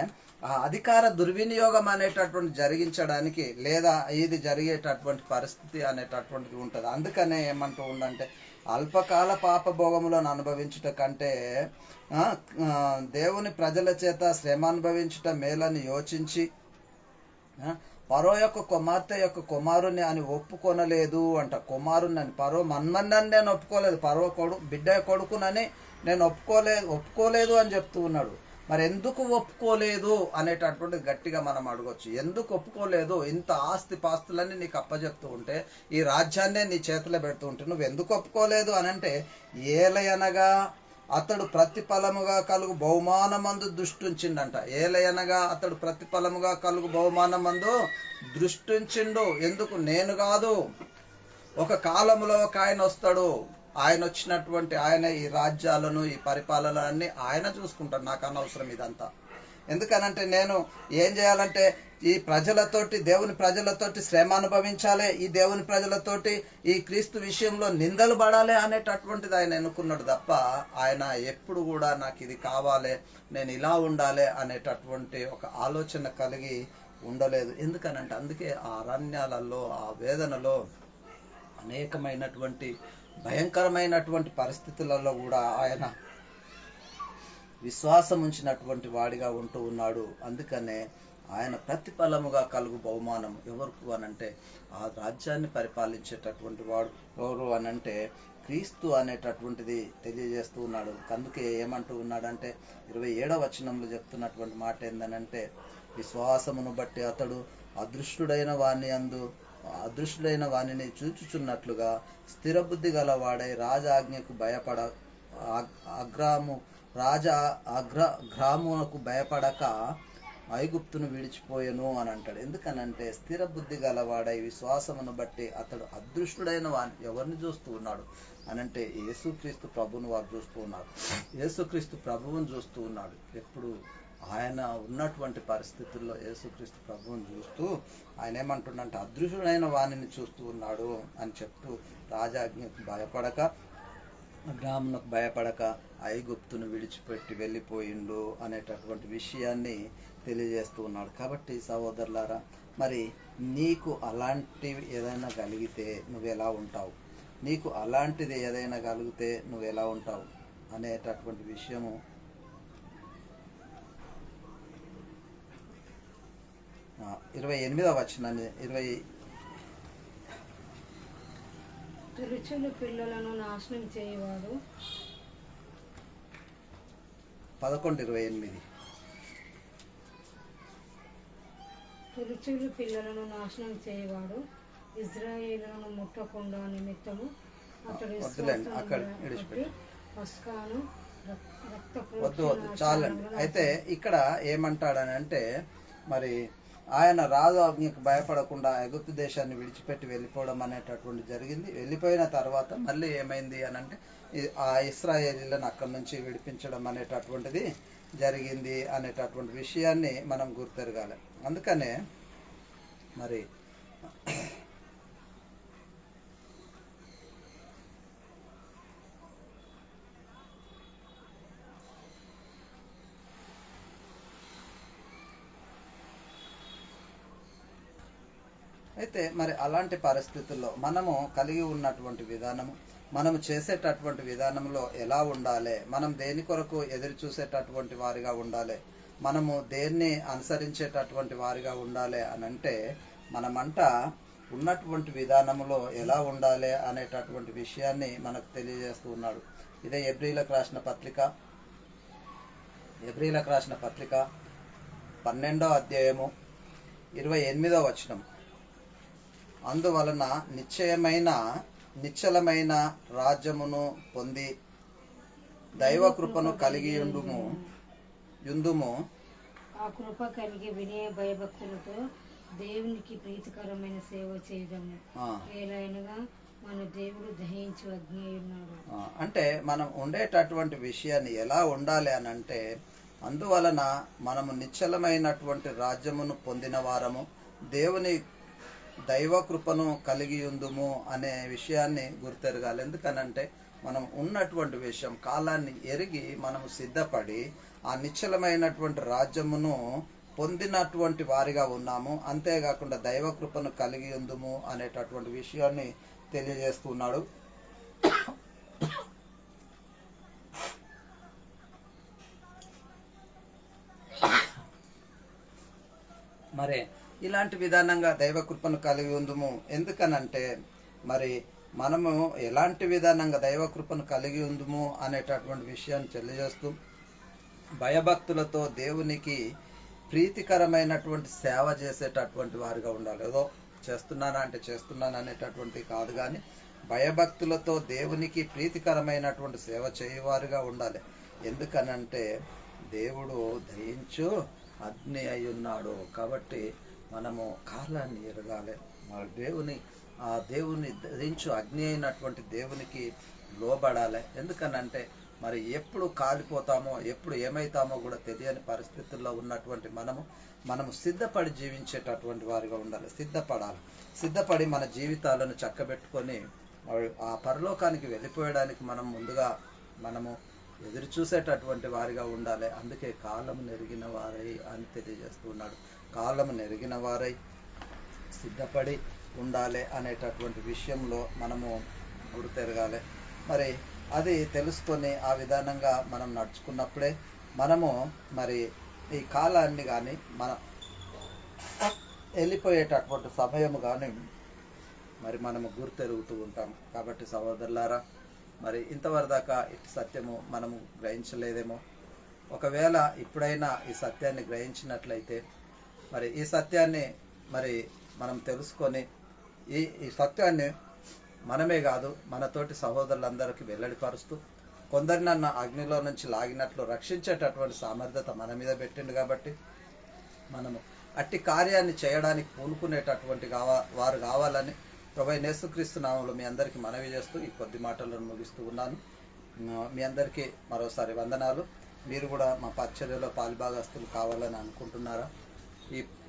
ఆ అధికార దుర్వినియోగం అనేటటువంటి జరిగించడానికి లేదా ఇది జరిగేటటువంటి పరిస్థితి అనేటటువంటిది ఉంటుంది. అందుకనే ఏమంటూ ఉండంటే అల్పకాల పాపభోగములను అనుభవించుట కంటే దేవుని ప్రజల చేత శ్రమ అనుభవించుట మేలని యోచించి పరో యొక్క కుమార్తె యొక్క కుమారుని అని ఒప్పుకొనలేదు అంట. కుమారుని అని పరో మన్మన్నని నేను ఒప్పుకోలేదు, పరో బిడ్డ కొడుకునని నేను ఒప్పుకోలేదు అని చెప్తూ ఉన్నాడు. మరి ఎందుకు ఒప్పుకోలేదు అనేటటువంటి గట్టిగా మనం అడగొచ్చు. ఎందుకు ఒప్పుకోలేదు? ఇంత ఆస్తి పాస్తులన్నీ నీకు అప్పచెప్తూ ఉంటే, ఈ రాజ్యాన్నే నీ చేతిలో పెడుతూ ఉంటే నువ్వు ఎందుకు ఒప్పుకోలేదు అనంటే, ఏలయనగా అతడు ప్రతిఫలముగా కలుగు బహుమానమందు దృష్టించిండంట. ఏలయనగా అతడు ప్రతిఫలముగా కలుగు బహుమానమందు దృష్టించిండు. ఎందుకు? నేను కాదు, ఒక కాలంలో ఒక ఆయన వస్తాడు, ఆయన వచ్చినటువంటి ఆయన ఈ రాజ్యాలను ఈ పరిపాలనలన్నీ ఆయన చూసుకుంటాడు, నాకు అనవసరం ఇదంతా. ఎందుకనంటే నేను ఏం చేయాలంటే ఈ ప్రజలతోటి దేవుని ప్రజలతోటి శ్రమ అనుభవించాలి, ఈ దేవుని ప్రజలతోటి ఈ క్రీస్తు విషయంలో నిందలు పడాలి అనేటటువంటిది ఆయన ఎన్నుకున్నాడు తప్ప ఆయన ఎప్పుడు కూడా నాకు ఇది కావాలి, నేను ఇలా ఉండాలి అనేటటువంటి ఒక ఆలోచన కలిగి ఉండలేదు. ఎందుకనంటే అందుకే ఆ అరణ్యాలలో ఆ వేదనలో అనేకమైనటువంటి భయంకరమైనటువంటి పరిస్థితులలో కూడా ఆయన విశ్వాసం ఉంచినటువంటి వాడిగా ఉంటూ ఉన్నాడు. అందుకనే ఆయన ప్రతిఫలముగా కలుగు బహుమానం ఎవరికి అనంటే ఆ రాజ్యాన్ని పరిపాలించేటటువంటి వాడు ఎవరు అనంటే క్రీస్తు అనేటటువంటిది తెలియజేస్తూ ఉన్నాడు. అందుకే ఏమంటూ ఉన్నాడంటే 27వ వచనంలో చెప్తున్నటువంటి మాట ఏందనంటే, విశ్వాసమును బట్టి అతడు అదృష్టుడైన వాణిని చూచుచున్నట్లుగా స్థిరబుద్ధి గలవాడై రాజాజ్ఞకు భయపడ గ్రామునకు భయపడక ఐగుప్తును విడిచిపోయెను అని అంటాడు. ఎందుకనంటే స్థిర బుద్ధి గలవాడై విశ్వాసమును బట్టి అతడు అదృష్టుడైన వాడిని ఎవరిని చూస్తూ ఉన్నాడు అనంటే యేసుక్రీస్తు ప్రభువును వారు చూస్తూ ఉన్నారు. యేసుక్రీస్తు ప్రభువును చూస్తూ ఉన్నాడు. ఎప్పుడు ఆయన ఉన్నటువంటి పరిస్థితుల్లో యేసుక్రీస్తు ప్రభువును చూస్తూ ఆయన ఏమంటుండంటే అదృష్టుడైన వాణిని చూస్తూ ఉన్నాడు అని చెప్తూ రాజాజ్ఞకు భయపడక గ్రామునకు భయపడక ఐగుప్తును విడిచిపెట్టి వెళ్ళిపోయిండు అనేటటువంటి విషయాన్ని తెలియజేస్తూ ఉన్నాడు. కాబట్టి సహోదరులారా, మరి నీకు అలాంటివి ఏదైనా కలిగితే నువ్వు ఎలా ఉంటావు, నీకు అలాంటిది ఏదైనా కలిగితే నువ్వు ఎలా ఉంటావు అనేటటువంటి విషయము 28వ వచనాన్ని 11 పిల్లలను నాశనం చేయవాడు 11:28 తురుచులు పిల్లలను నాశనం చేయవాడు ఇజ్రాయేలును ముట్టకుండా నిమిత్తము అతడు పస్కాను వద్దు చాలండి. అయితే ఇక్కడ ఏమంటాడనంటే మరి ఆయన రాజు ఆజ్ఞకు భయపడకుండా ఐగుప్తు దేశాన్ని విడిచిపెట్టి వెళ్ళిపోవడం అనేటటువంటి జరిగింది. వెళ్ళిపోయిన తర్వాత మళ్ళీ ఏమైంది అనంటే ఆ ఇశ్రాయేలీలను అక్కడి నుంచి విడిపించడం అనేటటువంటిది జరిగింది అనేటటువంటి విషయాన్ని మనం గుర్తెరగాలి. అందుకనే మరి అయితే మరి అలాంటి పరిస్థితుల్లో మనము కలిగి ఉన్నటువంటి విధానము, మనము చేసేటటువంటి విధానంలో ఎలా ఉండాలి, మనం దేని కొరకు ఎదురు చూసేటటువంటి వారిగా ఉండాలి మనము దేన్ని అనుసరించేటటువంటి వారిగా ఉండాలి అని అంటే మనమంట ఉన్నటువంటి విధానంలో ఎలా ఉండాలి అనేటటువంటి విషయాన్ని మనకు తెలియజేస్తూ ఉన్నాడు. ఇదే ఎబ్రీలకు రాసిన పత్రిక 12వ అధ్యాయము 28వ వచనం. అందువలన నిశ్చలమైన రాజ్యమును పొంది దైవ కృపను కలిగి యుందుము. ఆ కృప కలిగి వినయ భయభక్తులతో దేవునికి ప్రీతికరమైన సేవ చేయదము. ఏలైనగా మన దేవుడు దహించు అగ్ని ఉన్నాడు. అంటే మనం ఉండేటటువంటి విషయాన్ని ఎలా ఉండాలి అని అంటే, అందువలన మనము నిశ్చలమైనటువంటి రాజ్యమును పొందిన వారము, దేవుని దైవ కృపను కలిగి ఉందుము అనే విషయాన్ని గుర్తెరగాలి. ఎందుకనంటే మనం ఉన్నటువంటి విషయం కాలాన్ని ఎరిగి మనము సిద్ధపడి ఆ నిశ్చలమైనటువంటి రాజ్యమును పొందినటువంటి వారిగా ఉన్నాము. అంతేకాకుండా దైవ కృపను కలిగి ఉందుము అనేటటువంటి విషయాన్ని తెలియజేస్తున్నాడు. మరి ఇలాంటి విధానంగా దైవ కృపను కలిగి ఉందుము. ఎందుకనంటే మరి మనము ఎలాంటి విధానంగా దైవ కృపను కలిగి ఉందుము అనేటటువంటి విషయాన్ని తెలియజేస్తూ భయభక్తులతో దేవునికి ప్రీతికరమైనటువంటి సేవ చేసేటటువంటి వారిగా ఉండాలి. ఏదో చేస్తున్నానా అంటే చేస్తున్నాను అనేటటువంటి కాదు, కానీ భయభక్తులతో దేవునికి ప్రీతికరమైనటువంటి సేవ చేయవారిగా ఉండాలి. ఎందుకనంటే దేవుడు దయించు అగ్ని అయి ఉన్నాడు. కాబట్టి మనము కాలాన్ని ఎరగాలి. దేవుని దయించు అగ్ని అయినటువంటి దేవునికి లోబడాలి. ఎందుకనంటే మరి ఎప్పుడు కాలిపోతామో ఎప్పుడు ఏమైతామో కూడా తెలియని పరిస్థితుల్లో ఉన్నటువంటి మనము సిద్ధపడి జీవించేటటువంటి వారిగా ఉండాలి. సిద్ధపడి మన జీవితాలను చక్కబెట్టుకొని ఆ పరలోకానికి వెళ్ళిపోయడానికి మనము ఎదురు చూసేటటువంటి వారిగా ఉండాలి. అందుకే కాలము నెరిగిన వారై అని తెలియజేస్తున్నాడు. కాలము నెరిగిన వారై సిద్ధపడి ఉండాలి అనేటటువంటి విషయంలో మనము గుర్తెరగాలి. మరి అది తెలుసుకొని ఆ విధానంగా మనం నడుచుకున్నప్పుడే మనము మరి ఈ కాలాన్ని కానీ మన వెళ్ళిపోయేటటువంటి సమయము కానీ మరి మనము గుర్తెరుగుతూ ఉంటాం. కాబట్టి సహోదరులారా, మరి ఇంతవరకు దాకా ఇటు సత్యము మనము గ్రహించలేదేమో. ఒకవేళ ఇప్పుడైనా ఈ సత్యాన్ని గ్రహించినట్లయితే మరి ఈ సత్యాన్ని మరి మనం తెలుసుకొని ఈ సత్యాన్ని మనమే కాదు మనతోటి సహోదరులందరికీ వెల్లడిపరుస్తూ కొందరినన్న అగ్నిలో నుంచి లాగినట్లు రక్షించేటటువంటి సామర్థ్యత మన మీద పెట్టిండు. కాబట్టి మనము అట్టి కార్యాన్ని చేయడానికి పూనుకునేటటువంటి వారు కావాలని ప్రభువైన యేసుక్రీస్తు నామములో మీ అందరికీ మనవి చేస్తూ ఈ కొద్ది మాటలను ముగిస్తూ ఉన్నాను. మీ అందరికీ మరోసారి వందనాలు. మీరు కూడా మా పరిచర్యలో పాలుభాగస్తులు కావాలని అనుకుంటున్నారా?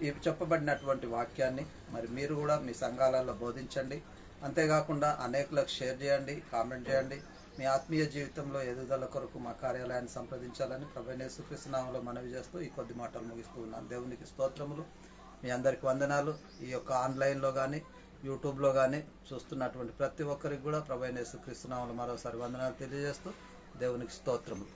ఈ చెప్పబడినటువంటి వాక్యాన్ని మరి మీరు కూడా మీ సంఘాలలో బోధించండి. అంతేకాకుండా అనేకులకు షేర్ చేయండి, కామెంట్ చేయండి. మీ ఆత్మీయ జీవితంలో ఎదుగుదల కొరకు మా కార్యాలయాన్ని సంప్రదించాలని ప్రభువైన యేసుక్రీస్తు నామములో మనవి చేస్తూ ఈ కొద్ది మాటలు ముగిస్తూ ఉన్నాను. దేవునికి స్తోత్రములు. మీ అందరికి వందనాలు. ఈ యొక్క ఆన్లైన్లో కానీ యూట్యూబ్లో కానీ చూస్తున్నటువంటి ప్రతి ఒక్కరికి కూడా ప్రభువైన యేసుక్రీస్తు నామములో మరోసారి వందనాలు తెలియజేస్తూ దేవునికి స్తోత్రములు.